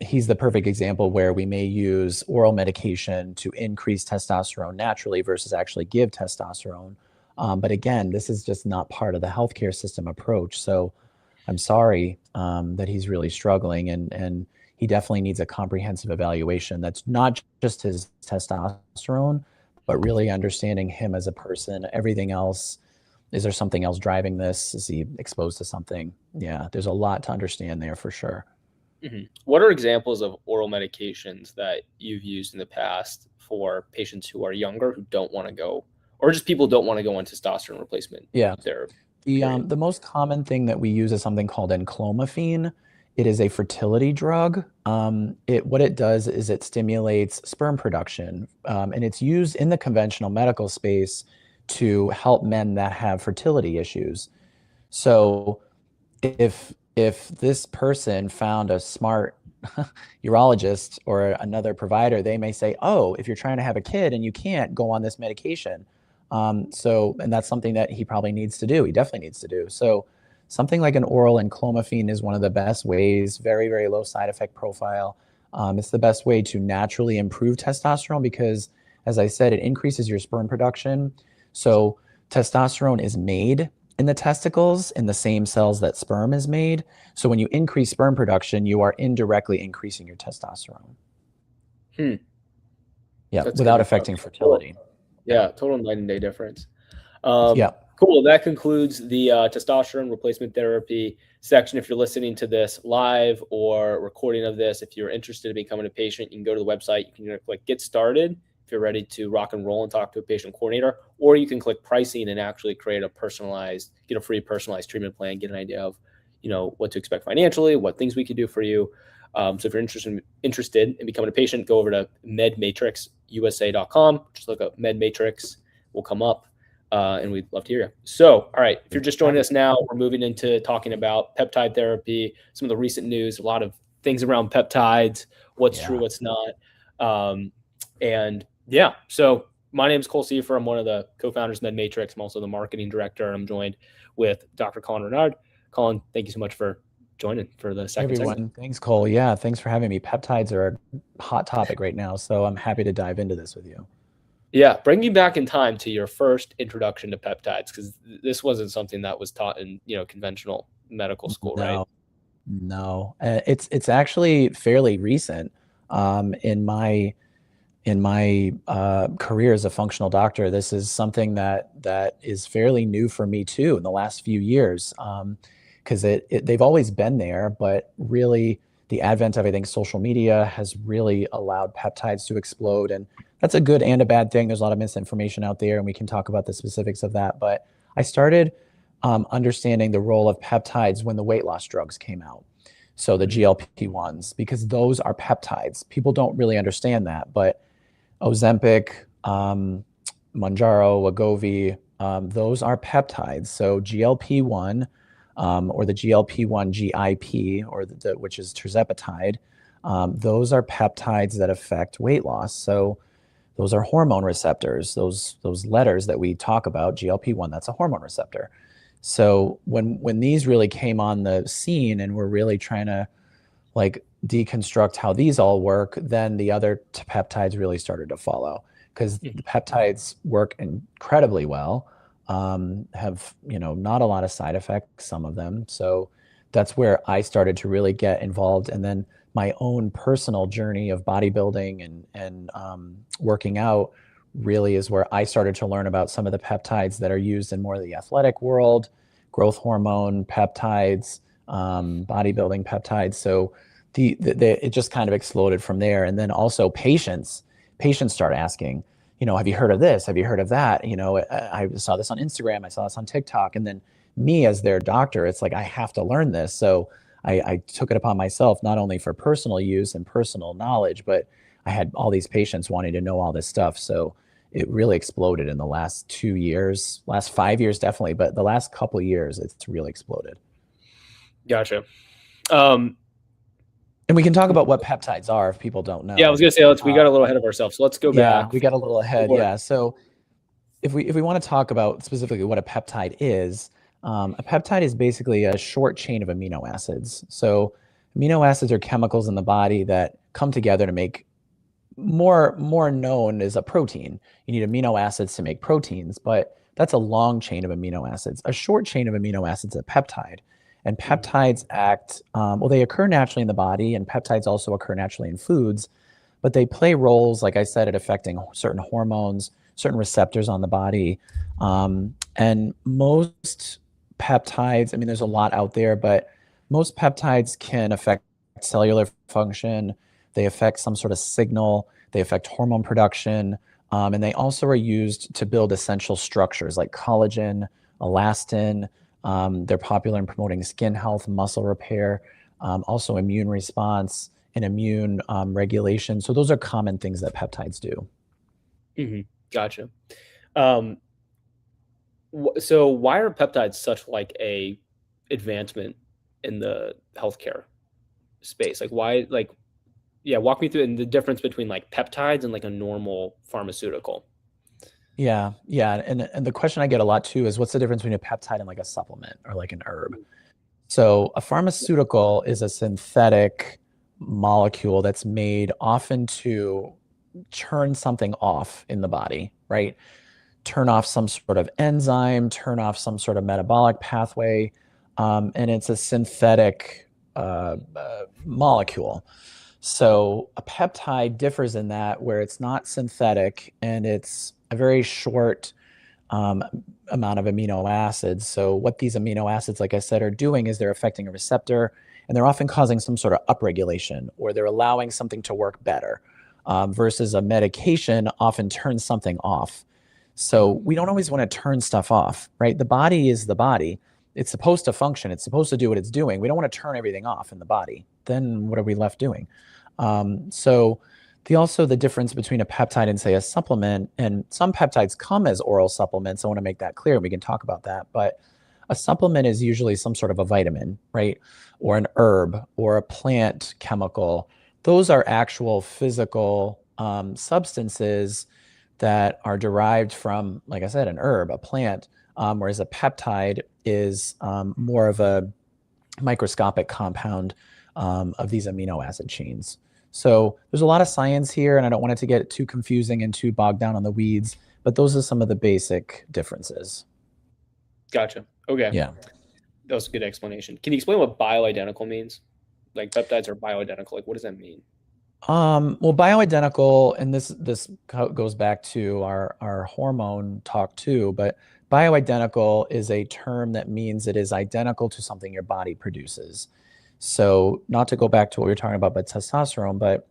he's the perfect example where we may use oral medication to increase testosterone naturally versus actually give testosterone. But again, this is just not part of the healthcare system approach. So I'm sorry that he's really struggling, and he definitely needs a comprehensive evaluation that's not just his testosterone, but really understanding him as a person, everything else. Is there something else driving this? Is he exposed to something? Yeah, there's a lot to understand there for sure. What are examples of oral medications that you've used in the past for patients who are younger who don't want to go, or just people don't want to go on testosterone replacement Yeah. therapy? The Period. um, the most common thing that we use is something called enclomiphene. It is a fertility drug. What it does is it stimulates sperm production, and it's used in the conventional medical space to help men that have fertility issues. So if this person found a smart urologist or another provider, they may say, "Oh, if you're trying to have a kid and you can't, go on this medication." And that's something that he probably needs to do. He definitely needs to do. So, something like an oral enclomiphene is one of the best ways. Very, very low side effect profile. It's the best way to naturally improve testosterone because, as I said, it increases your sperm production. So, testosterone is made in the testicles in the same cells that sperm is made. So when you increase sperm production, you are indirectly increasing your testosterone. Hmm. Yeah, That's good without to know. affecting Cool. fertility. Yeah. Yeah, total night and day difference. Yeah. Cool. That concludes the testosterone replacement therapy section. If you're listening to this live or recording of this, if you're interested in becoming a patient, you can go to the website. You can click Get Started if you're ready to rock and roll and talk to a patient coordinator, or you can click Pricing and actually create a personalized, get a free personalized treatment plan, get an idea of, what to expect financially, what things we could do for you. So if you're interested in becoming a patient, go over to medmatrixusa.com. Just look up MedMatrix. Will come up. And we'd love to hear you. So, all right, if you're just joining us now, we're moving into talking about peptide therapy, some of the recent news, a lot of things around peptides, what's true, Yeah. what's not. And yeah, so my name is Cole Seifer. I'm one of the co-founders of MedMatrix. I'm also the marketing director. I'm joined with Dr. Colin Renard. Colin, thank you so much for joining for the Hey, second segment. everyone. Thanks, Cole. Yeah, thanks for having me. Peptides are a hot topic right now, so I'm happy to dive into this with you. Yeah, bring me back in time to your first introduction to peptides because this wasn't something that was taught in conventional medical school, right? No, no. It's actually fairly recent. In my career as a functional doctor, this is something that is fairly new for me too in the last few years. Because they've always been there, but really the advent of, I think, social media has really allowed peptides to explode, and that's a good and a bad thing. There's a lot of misinformation out there, and we can talk about the specifics of that. But I started understanding the role of peptides when the weight loss drugs came out. So the Mhm. GLP-1s, because those are peptides. People don't really understand that, but Ozempic, Mounjaro, Wegovy, those are peptides. So GLP-1 or the GLP-1 GIP, or which is tirzepatide, those are peptides that affect weight loss. So those are hormone receptors. Those letters that we talk about, GLP-1, that's a hormone receptor. So when these really came on the scene and we're really trying to like deconstruct how these all work, then the other peptides really started to follow because the peptides work incredibly well, have not a lot of side effects, some of them. So that's where I started to really get involved, and then my own personal journey of bodybuilding and working out really is where I started to learn about some of the peptides that are used in more of the athletic world. growth hormone, peptides, bodybuilding peptides. So it just kind of exploded from there. And then also patients start asking, have you heard of this? Have you heard of that? I saw this on Instagram. I saw this on TikTok. And then me as their doctor, it's like, I have to learn this. So I took it upon myself, not only for personal use and personal knowledge, but I had all these patients wanting to know all this stuff. So it really exploded in the last 2 years, last 5 years, definitely. But the last couple of years, it's really exploded. Gotcha. Um, And we can talk about what peptides are if people don't know. yeah, I was gonna say we got a little ahead of ourselves. So let's go back. We got a little ahead. Yeah. So if we want to talk about specifically what a peptide is, a peptide is basically a short chain of amino acids. So amino acids are chemicals in the body that come together to make more known as a protein. You need amino acids to make proteins, but that's a long chain of amino acids. A short chain of amino acids is a peptide. And peptides they occur naturally in the body, and peptides also occur naturally in foods, but they play roles, like I said, at affecting certain hormones, certain receptors on the body. And most peptides, there's a lot out there, but most peptides can affect cellular function. They affect some sort of signal. They affect hormone production. And they also are used to build essential structures like collagen, elastin. They're popular in promoting skin health, muscle repair, also immune response and immune regulation. So those are common things that peptides do. Mm-hmm. Gotcha. So why are peptides such like a advancement in the healthcare space? Like why, walk me through the difference between like peptides and like a normal pharmaceutical. Yeah. And the question I get a lot too is what's the difference between a peptide and like a supplement or like an herb? So a pharmaceutical is a synthetic molecule that's made often to turn something off in the body, right? Turn off some sort of enzyme, turn off some sort of metabolic pathway. And it's a synthetic molecule. So a peptide differs in that where it's not synthetic and it's a very short amount of amino acids. So what these amino acids, like I said, are doing is they're affecting a receptor, and they're often causing some sort of upregulation, or they're allowing something to work better, versus a medication often turns something off. So we don't always want to turn stuff off, right? The body is the body. It's supposed to function. It's supposed to do what it's doing. We don't want to turn everything off in the body. Then what are we left doing? So the difference between a peptide and say a supplement, and some peptides come as oral supplements. I want to make that clear. We can talk about that, but a supplement is usually some sort of a vitamin, right? Or an herb or a plant chemical. Those are actual physical substances that are derived from, like I said, an herb, a plant, whereas a peptide is more of a microscopic compound of these amino acid chains. So there's a lot of science here, and I don't want it to get too confusing and too bogged down on the weeds, but those are some of the basic differences. Gotcha. Okay. Yeah. That was a good explanation. Can you explain what bioidentical means? Like peptides are bioidentical. Like what does that mean? Well, bioidentical, and this goes back to our hormone talk too, but bioidentical is a term that means it is identical to something your body produces. So not to go back to what we were talking about, but testosterone, but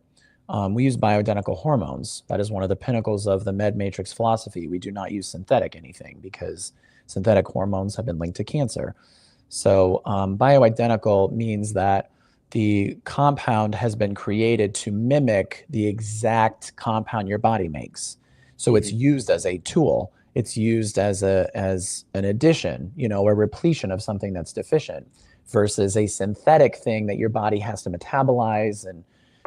we use bioidentical hormones. That is one of the pinnacles of the med matrix philosophy. We do not use synthetic anything because synthetic hormones have been linked to cancer. So bioidentical means that the compound has been created to mimic the exact compound your body makes. So it's used as a tool. It's used as an addition, a repletion of something that's deficient, versus a synthetic thing that your body has to metabolize and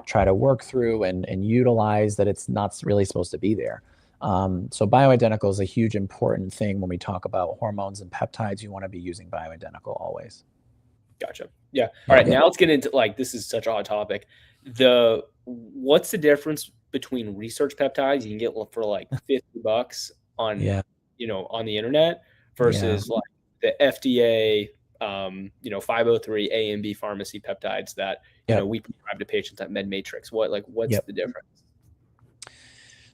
try to work through and utilize, that it's not really supposed to be there. So bioidentical is a huge important thing when we talk about hormones and peptides. You want to be using bioidentical always. Gotcha. Yeah. All right. Now let's get into this is such a hot topic. What's the difference between research peptides you can get for like $50 on, on the internet versus like the FDA, 503 A and B pharmacy peptides that, we prescribe to patients at MedMatrix. What's the difference?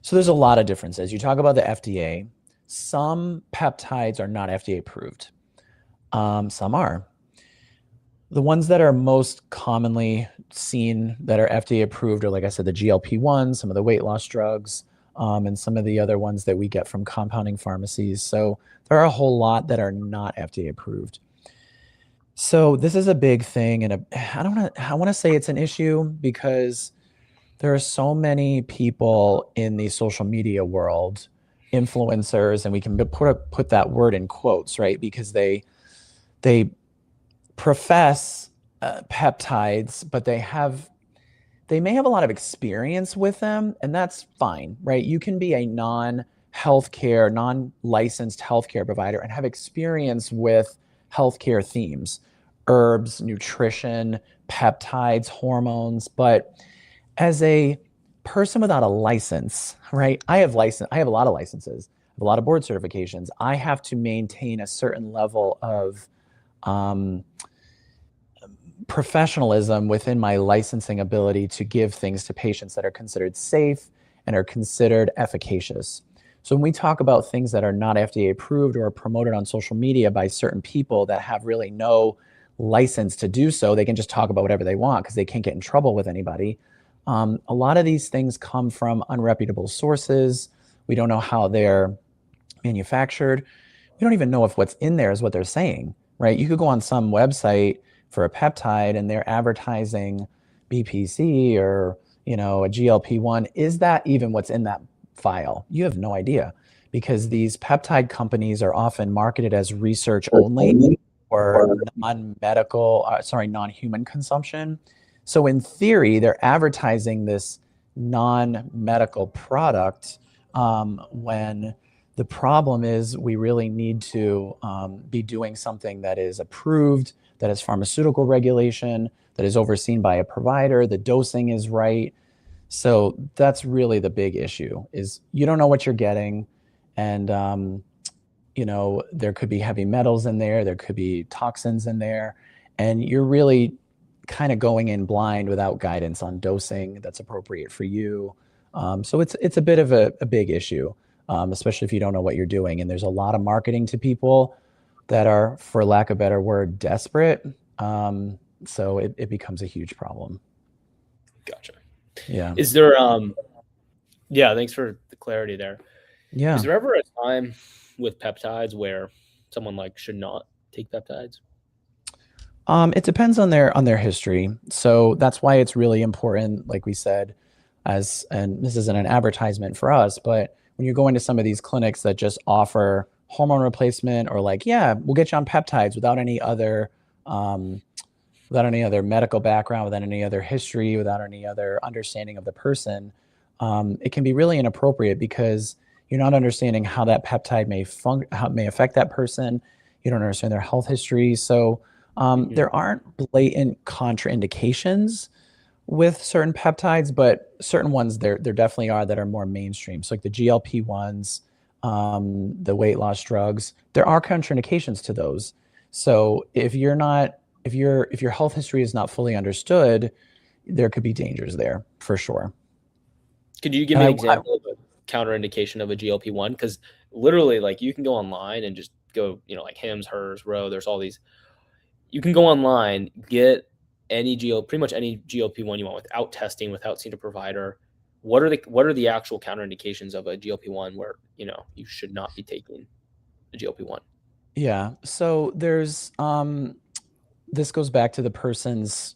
So there's a lot of differences. You talk about the FDA. Some peptides are not FDA approved. Some are. The ones that are most commonly seen that are FDA approved are, like I said, the GLP-1s, some of the weight loss drugs, and some of the other ones that we get from compounding pharmacies. So there are a whole lot that are not FDA approved. So this is a big thing, and I want to say it's an issue because there are so many people in the social media world, influencers, and we can put that word in quotes, right? Because they profess peptides, but they may have a lot of experience with them, and that's fine, right? You can be a non-healthcare, non-licensed healthcare provider and have experience with healthcare themes, herbs, nutrition, peptides, hormones, but as a person without a license, right? I have a lot of licenses, I have a lot of board certifications. I have to maintain a certain level of um, professionalism within my licensing ability to give things to patients that are considered safe and are considered efficacious. So when we talk about things that are not FDA approved or promoted on social media by certain people that have really no license to do so, they can just talk about whatever they want because they can't get in trouble with anybody. A lot of these things come from unreputable sources. We don't know how they're manufactured. We don't even know if what's in there is what they're saying, right? You could go on some website for a peptide and they're advertising BPC or, a GLP-1. Is that even what's in that file? You have no idea because these peptide companies are often marketed as research only or non-human consumption. So in theory, they're advertising this non-medical product when the problem is we really need to be doing something that is approved, that is pharmaceutical regulation, that is overseen by a provider, the dosing is right. So that's really the big issue is you don't know what you're getting. And, there could be heavy metals in there could be toxins in there, and you're really kind of going in blind without guidance on dosing that's appropriate for you. So it's a bit of a big issue, especially if you don't know what you're doing. And there's a lot of marketing to people that are, for lack of a better word, desperate. So it becomes a huge problem. Gotcha. Yeah. Is there yeah, thanks for the clarity there. Is Yeah. there ever a time with peptides where someone like should not take peptides? It depends on their history. So that's why it's really important, like we said, and this isn't an advertisement for us, but when you're going to some of these clinics that just offer hormone replacement or like, yeah, we'll get you on peptides um, without any other medical background, without any other history, without any other understanding of the person, it can be really inappropriate because you're not understanding how that peptide how it may affect that person. You don't understand their health history. So Mhm. there aren't blatant contraindications with certain peptides, but certain ones there definitely are that are more mainstream. So like the GLP-1s, the weight loss drugs, there are contraindications to those. So if your health history is not fully understood, there could be dangers there for sure. Could you give And me an I example of a counterindication of a GLP-1? Because literally, like, you can go online and just go, like Hims, Hers, Row. There's all these. You can go online, get pretty much any GLP-1 you want without testing, without seeing a provider. What are the actual counterindications of a GLP-1 where you should not be taking a GLP-1? Yeah. So this goes back to the person's,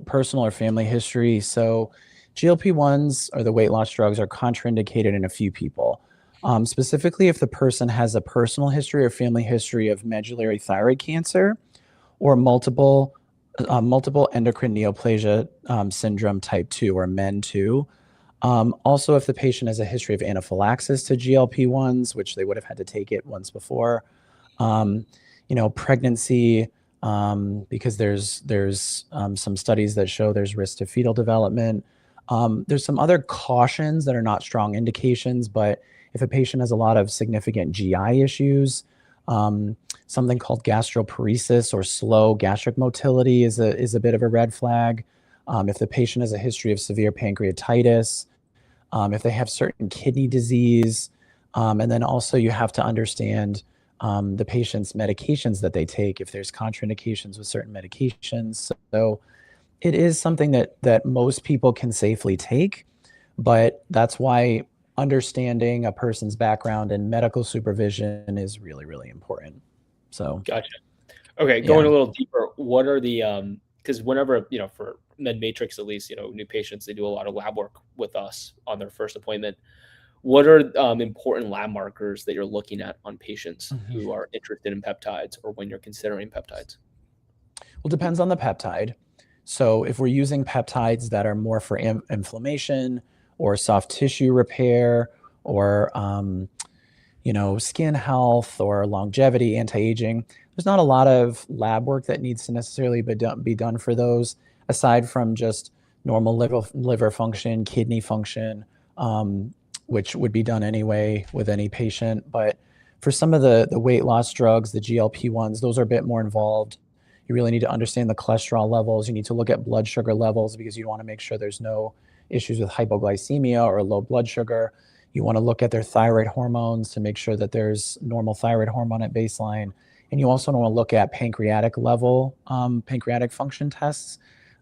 personal or family history. So GLP-1s or the weight loss drugs are contraindicated in a few people. Specifically, if the person has a personal history or family history of medullary thyroid cancer or multiple endocrine neoplasia syndrome type 2 or MEN2. Also, if the patient has a history of anaphylaxis to GLP-1s, which they would have had to take it once before, um, pregnancy, because there's some studies that show there's risk to fetal development. There's some other cautions that are not strong indications, but if a patient has a lot of significant GI issues, something called gastroparesis or slow gastric motility is a bit of a red flag. If the patient has a history of severe pancreatitis, if they have certain kidney disease, and then also you have to understand the patient's medications that they take, if there's contraindications with certain medications. So it is something that most people can safely take, but that's why understanding a person's background and medical supervision is really, really important. So, Gotcha. Okay, going yeah. a little deeper, what are the because whenever, for Med Matrix at least, new patients, they do a lot of lab work with us on their first appointment. What are important lab markers that you're looking at on patients Mhm. who are interested in peptides or when you're considering peptides? Well, depends on the peptide. So if we're using peptides that are more for inflammation or soft tissue repair or skin health or longevity, anti-aging, there's not a lot of lab work that needs to necessarily be done for those, aside from just normal liver function, kidney function, which would be done anyway with any patient. But for some of the weight loss drugs, the GLP-1s, those are a bit more involved. You really need to understand the cholesterol levels. You need to look at blood sugar levels because you want to make sure there's no issues with hypoglycemia or low blood sugar. You want to look at their thyroid hormones to make sure that there's normal thyroid hormone at baseline. And you also want to look at pancreatic level, pancreatic function tests.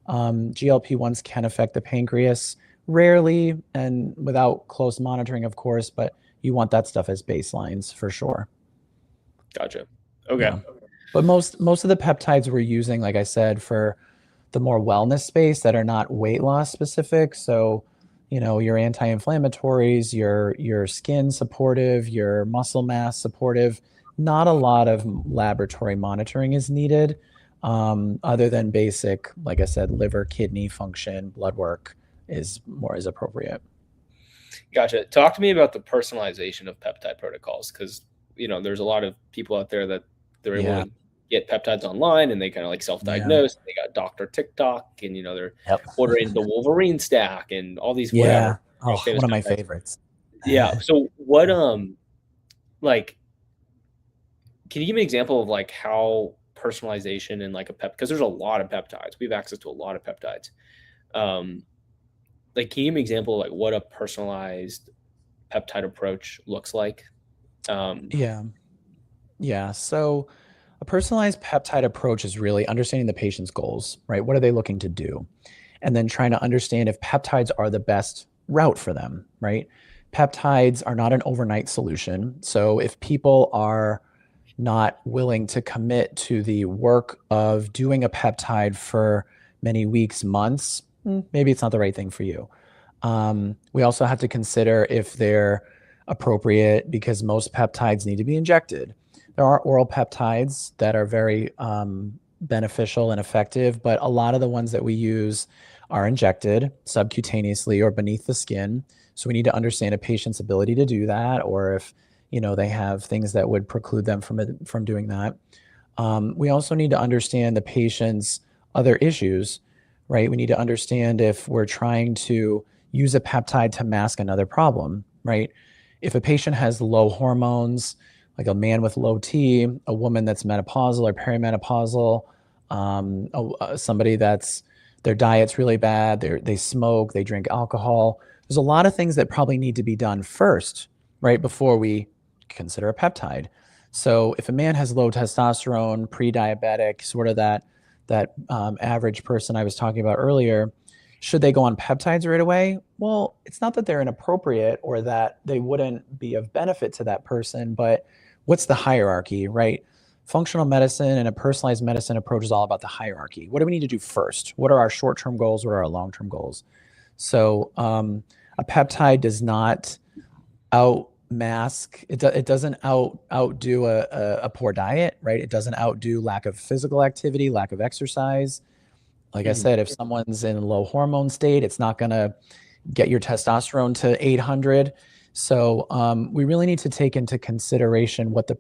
GLP-1s can affect the pancreas rarely and without close monitoring, of course, but you want that stuff as baselines for sure. Gotcha. Okay. Yeah. But most of the peptides we're using, like I said, for the more wellness space that are not weight loss specific. So, your anti-inflammatories, your skin supportive, your muscle mass supportive. Not a lot of laboratory monitoring is needed, other than basic, like I said, liver, kidney function, blood work is appropriate. Gotcha. Talk to me about the personalization of peptide protocols because, there's a lot of people out there that they're able Yeah. to get peptides online and they kind of like Yeah. self-diagnose. They got Dr. TikTok and, they're Yep. ordering the Wolverine stack and all these Yeah. whatever Oh, famous one of my peptides. favorites. Yeah. So what, Yeah. like, can you give me an example of like how personalization and like a because there's a lot of peptides. We have access to a lot of peptides. Um, like, can you give me an example of like what a personalized peptide approach looks like? Um, Yeah. Yeah. So a personalized peptide approach is really understanding the patient's goals, right? What are they looking to do? And then trying to understand if peptides are the best route for them, right? Peptides are not an overnight solution. So if people are not willing to commit to the work of doing a peptide for many weeks, months, maybe it's not the right thing for you. We also have to consider if they're appropriate because most peptides need to be injected. There are oral peptides that are very beneficial and effective, but a lot of the ones that we use are injected subcutaneously or beneath the skin. So we need to understand a patient's ability to do that, or if they have things that would preclude them from doing that. We also need to understand the patient's other issues, right? We need to understand if we're trying to use a peptide to mask another problem, right? If a patient has low hormones, like a man with low T, a woman that's menopausal or perimenopausal, somebody that's their diet's really bad, they smoke, they drink alcohol. There's a lot of things that probably need to be done first, right, before we consider a peptide. So if a man has low testosterone, pre-diabetic, sort of that average person I was talking about earlier, should they go on peptides right away? Well, it's not that they're inappropriate or that they wouldn't be of benefit to that person, but what's the hierarchy, right? Functional medicine and a personalized medicine approach is all about the hierarchy. What do we need to do first? What are our short-term goals? What are our long-term goals? So a peptide does not outmask, it doesn't outdo a poor diet, right? It doesn't outdo lack of physical activity, lack of exercise. Like I mhm. said, if someone's in low hormone state, it's not going to get your testosterone to 800. So we really need to take into consideration where the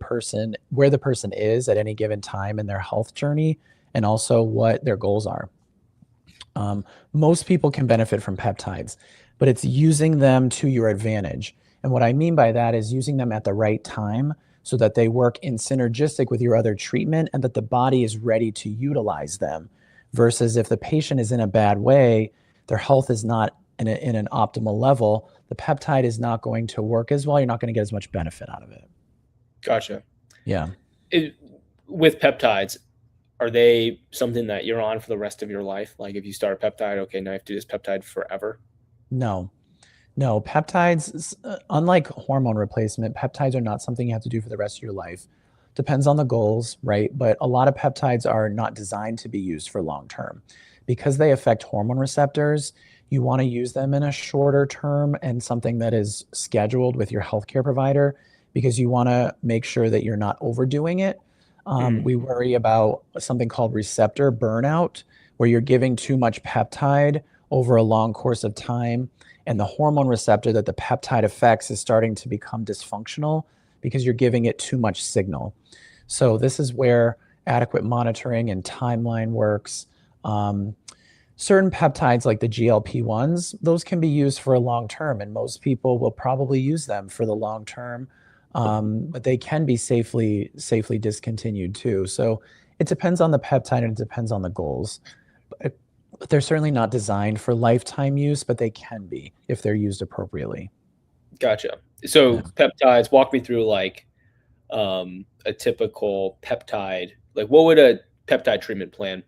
person is at any given time in their health journey, and also what their goals are. Most people can benefit from peptides, but it's using them to your advantage. And what I mean by that is using them at the right time so that they work in synergistic with your other treatment and that the body is ready to utilize them. Versus if the patient is in a bad way, their health is not in an optimal level, the peptide is not going to work as well. You're not going to get as much benefit out of it. Gotcha. Yeah. It, with peptides, are they something that you're on for the rest of your life? Like if you start a peptide, okay, now you have to do this peptide forever. No. No, peptides, unlike hormone replacement, peptides are not something you have to do for the rest of your life. Depends on the goals, right? But a lot of peptides are not designed to be used for long term. Because they affect hormone receptors, you want to use them in a shorter term and something that is scheduled with your healthcare provider because you want to make sure that you're not overdoing it. Mm, We worry about something called receptor burnout, where you're giving too much peptide over a long course of time and the hormone receptor that the peptide affects is starting to become dysfunctional because you're giving it too much signal. So this is where adequate monitoring and timeline works. Um, Certain peptides like the GLP-1s, those can be used for a long term, and most people will probably use them for the long term. But they can be safely discontinued too. So it depends on the peptide and it depends on the goals. But they're certainly not designed for lifetime use, but they can be if they're used appropriately. gotcha. So Yeah. peptides, walk me through like a typical peptide. Like what would a peptide treatment plan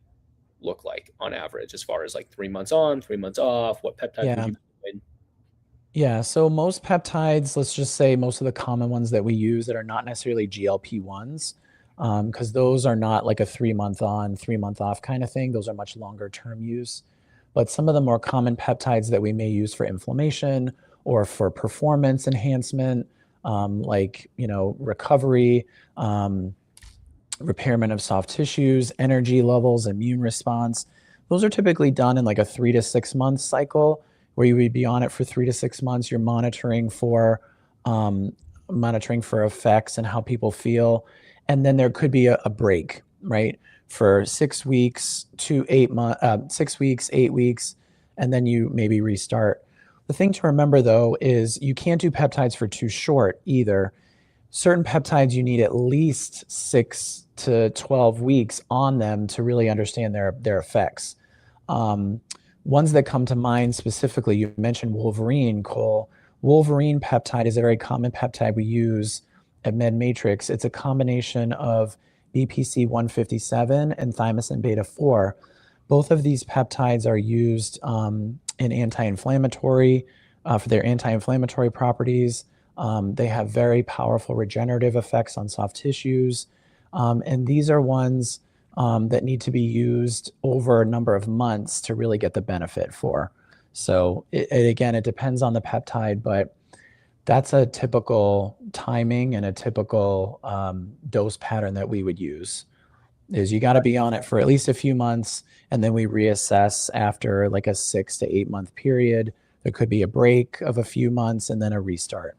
look like on average, as far as like 3 months on, 3 months off? What peptides would Yeah. you avoid? Yeah. So most peptides, let's just say most of the common ones that we use that are not necessarily GLP-1s, because those are not like a 3 month on, 3 month off kind of thing. Those are much longer term use. But some of the more common peptides that we may use for inflammation or for performance enhancement, like recovery, um, repairment of soft tissues, energy levels, immune response. Those are typically done in like a 3 to 6 month cycle where you would be on it for 3 to 6 months. You're um, monitoring for effects and how people feel. And then there could be a break, right? For 6 weeks to 8 months, 6 weeks, 8 weeks, and then you maybe restart. The thing to remember though is you can't do peptides for too short either. Certain peptides you need at least 6 to 12 weeks on them to really understand their effects. Um, Ones that come to mind specifically, you mentioned Wolverine, Cole. Wolverine peptide is a very common peptide we use at MedMatrix. It's a combination of BPC 157 and thymosin beta 4. Both of these peptides are used in anti-inflammatory for their anti-inflammatory properties. They have very powerful regenerative effects on soft tissues. And these are ones that need to be used over a number of months to really get the benefit for. So again, it depends on the peptide, but that's a typical timing and a typical dose pattern that we would use is you got to be on it for at least a few months, and then we reassess after like a 6 to 8 month period. There could be a break of a few months and then a restart.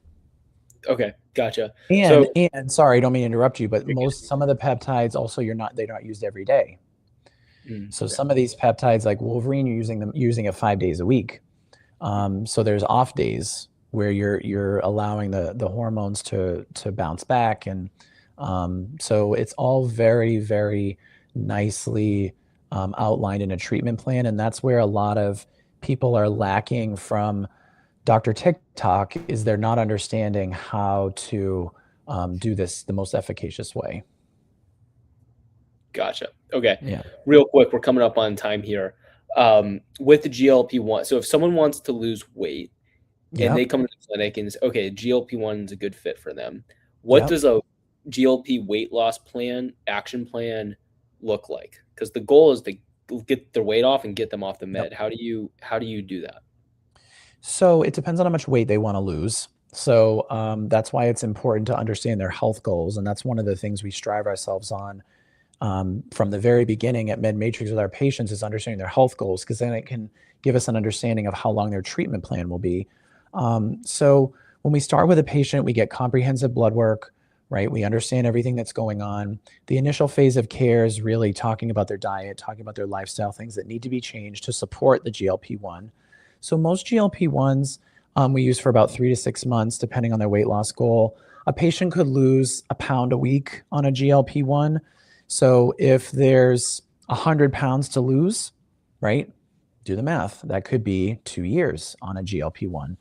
Okay, gotcha. And So and sorry, I don't mean to interrupt you, but some of the peptides also they're not used every day. So okay, some of these peptides, like Wolverine, you're using it 5 days a week. So there's off days where you're allowing the hormones to bounce back, and so it's all very very nicely outlined in a treatment plan, and that's where a lot of people are lacking from Dr. TikTok is they're not understanding how to do this the most efficacious way. gotcha. Okay, Yeah. real quick, we're coming up on time here. With the GLP-1, so if someone wants to lose weight and they Yep. come to the clinic and say, okay, GLP-1 is a good fit for them, what Yep. does a GLP weight loss plan, action plan look like? Because the goal is to get their weight off and get them off the Yep. med. How do you do that? So it depends on how much weight they want to lose. So that's why it's important to understand their health goals, and that's one of the things we strive ourselves on from the very beginning at MedMatrix with our patients is understanding their health goals because then it can give us an understanding of how long their treatment plan will be. So when we start with a patient, we get comprehensive blood work, right? We understand everything that's going on. The initial phase of care is really talking about their diet, talking about their lifestyle, things that need to be changed to support the GLP-1. So most GLP-1s we use for about 3 to 6 months, depending on their weight loss goal. A patient could lose a pound a week on a GLP-1. So if there's 100 pounds to lose, right? Do the math. That could be 2 years on a GLP-1.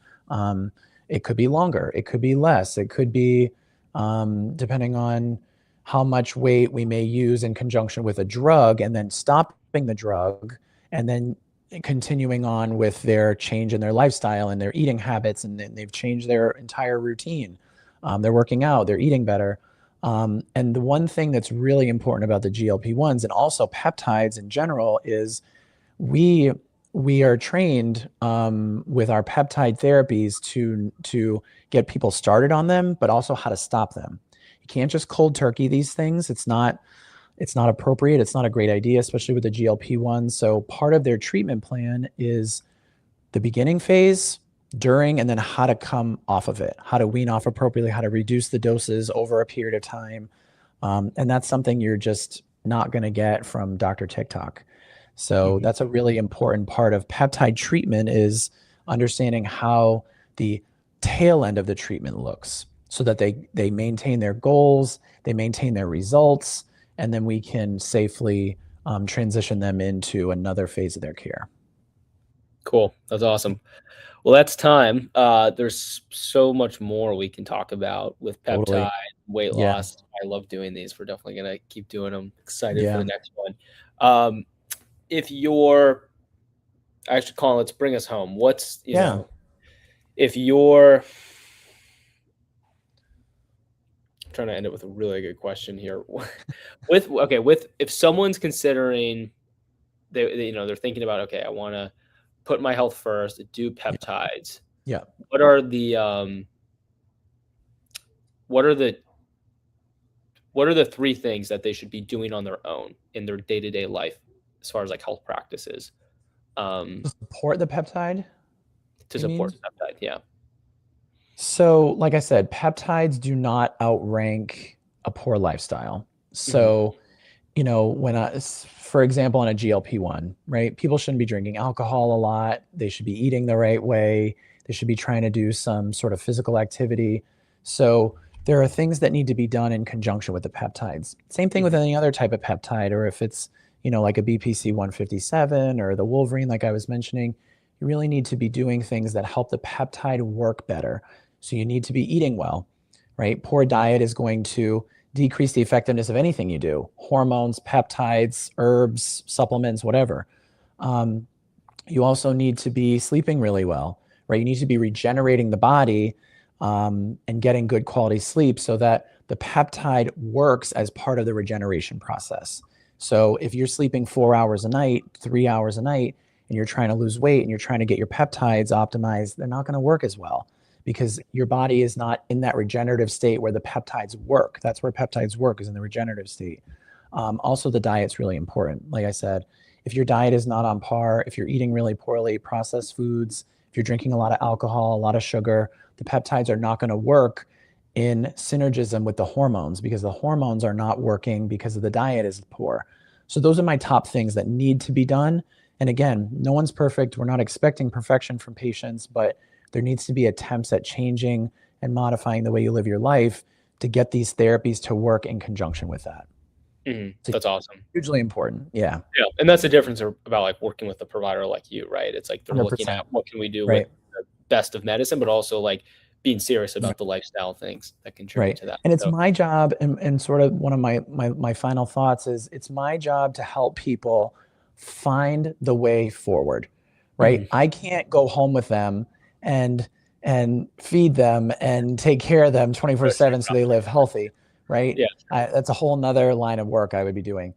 It could be longer. It could be less. It could be depending on how much weight we may use in conjunction with a drug, and then stopping the drug, and then continuing on with their change in their lifestyle and their eating habits, and then they've changed their entire routine. They're working out, they're eating better. And the one thing that's really important about the GLP-1s and also peptides in general is we we are trained with our peptide therapies to get people started on them, but also how to stop them. You can't just cold turkey these things. It's not appropriate. It's not a great idea, especially with the GLP-1. So part of their treatment plan is the beginning phase, during, and then how to come off of it, how to wean off appropriately, how to reduce the doses over a period of time. And that's something you're just not going to get from Dr. TikTok. So Mhm. that's a really important part of peptide treatment, is understanding how the tail end of the treatment looks, so that they maintain their goals, they maintain their results, and then we can safely transition them into another phase of their care. Cool. That's awesome. Well, that's time. There's so much more we can talk about with peptide, Totally. weight Yeah. loss. I love doing these. We're definitely gonna keep doing them. Excited for the Yeah. next one. Um, if you're, I should call it, let's bring us home. What's, Yeah. if you're I'm trying to end it with a really good question here. With if someone's considering they're thinking about, okay, I want to put my health first, do Yeah. peptides. Yeah. What are the what are the what are the three things that they should be doing on their own in their day-to-day life as far as like health practices um, To support the peptide, to you mean? support peptide? Yeah. So, like I said, peptides do not outrank a poor lifestyle. Hmm. So, for example, on a GLP-1, right? People shouldn't be drinking alcohol a lot. They should be eating the right way. They should be trying to do some sort of physical activity. So, there are things that need to be done in conjunction with the peptides. Same thing with Hmm. any other type of peptide, or if it's, like a BPC 157 or the Wolverine, like I was mentioning, you really need to be doing things that help the peptide work better. So, you need to be eating well, right? Poor diet is going to decrease the effectiveness of anything you do: hormones, peptides, herbs, supplements, whatever. Um, you also need to be sleeping really well, right? You need to be regenerating the body and getting good quality sleep so that the peptide works as part of the regeneration process. So if you're sleeping 4 hours a night, 3 hours a night, and you're trying to lose weight and you're trying to get your peptides optimized, they're not going to work as well, because your body is not in that regenerative state where the peptides work. That's where peptides work, is in the regenerative state. Also, the diet's really important. Like I said, if your diet is not on par, if you're eating really poorly, processed foods, if you're drinking a lot of alcohol, a lot of sugar, the peptides are not going to work in synergism with the hormones, because the hormones are not working because of the diet is poor. So those are my top things that need to be done. And again, no one's perfect. We're not expecting perfection from patients, but there needs to be attempts at changing and modifying the way you live your life to get these therapies to work in conjunction with that. Hmm. It's That's awesome. hugely important. Yeah. Yeah, and that's the difference about like working with a provider like you, right? It's like they're looking at 100%. what can we do with Right. the best of medicine, but also like being serious Yeah. about the lifestyle things that contribute Right. to that. And it's So, my job, and sort of one of my final thoughts is, it's my job to help people find the way forward. Right. mhm, I can't go home with them and feed them and take care of them for sure. 24/7 so they live healthy. Right. Yeah. That's a whole nother line of work I would be doing.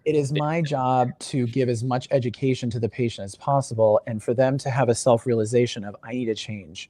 It is my job to give as much education to the patient as possible, and for them to have a self-realization of, I need to change.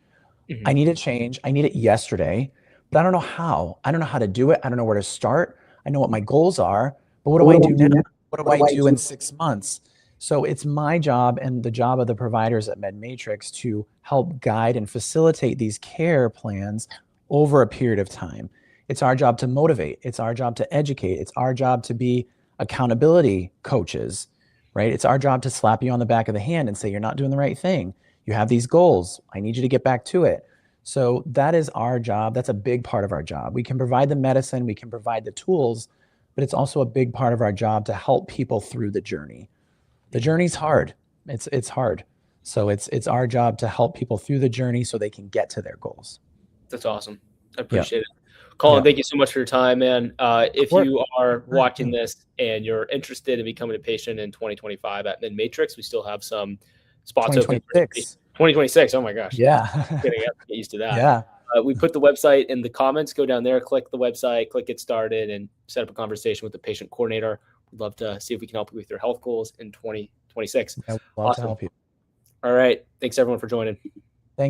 I Mhm. need a change. I need it yesterday, but I don't know how. I don't know how to do it. I don't know where to start. I know what my goals are, but what But do what I do I do now? do now? What do What I do I do in do? 6 months? So it's my job and the job of the providers at MedMatrix to help guide and facilitate these care plans over a period of time. It's our job to motivate. It's our job to educate. It's our job to be accountability coaches, right? It's our job to slap you on the back of the hand and say, you're not doing the right thing. You have these goals. I need you to get back to it. So that is our job. That's a big part of our job. We can provide the medicine, we can provide the tools, but it's also a big part of our job to help people through the journey. The Mhm. journey's hard. It's hard. So it's our job to help people through the journey so they can get to their goals. That's awesome. I Yeah. appreciate it. Colin, Yeah. thank you so much for your time, man. Of If course. you are Sure, watching yeah. this and you're interested in becoming a patient in 2025 at Mid Matrix, we still have some spots open for 2026. 2026. Oh my gosh. Yeah. Getting up, get used to that. Yeah. We put the website in the comments. Go down there, click the website, click get started, and set up a conversation with the patient coordinator. We'd love to see if we can help you with your health goals in 2026. I would love to Awesome. help you. All right. Thanks everyone for joining.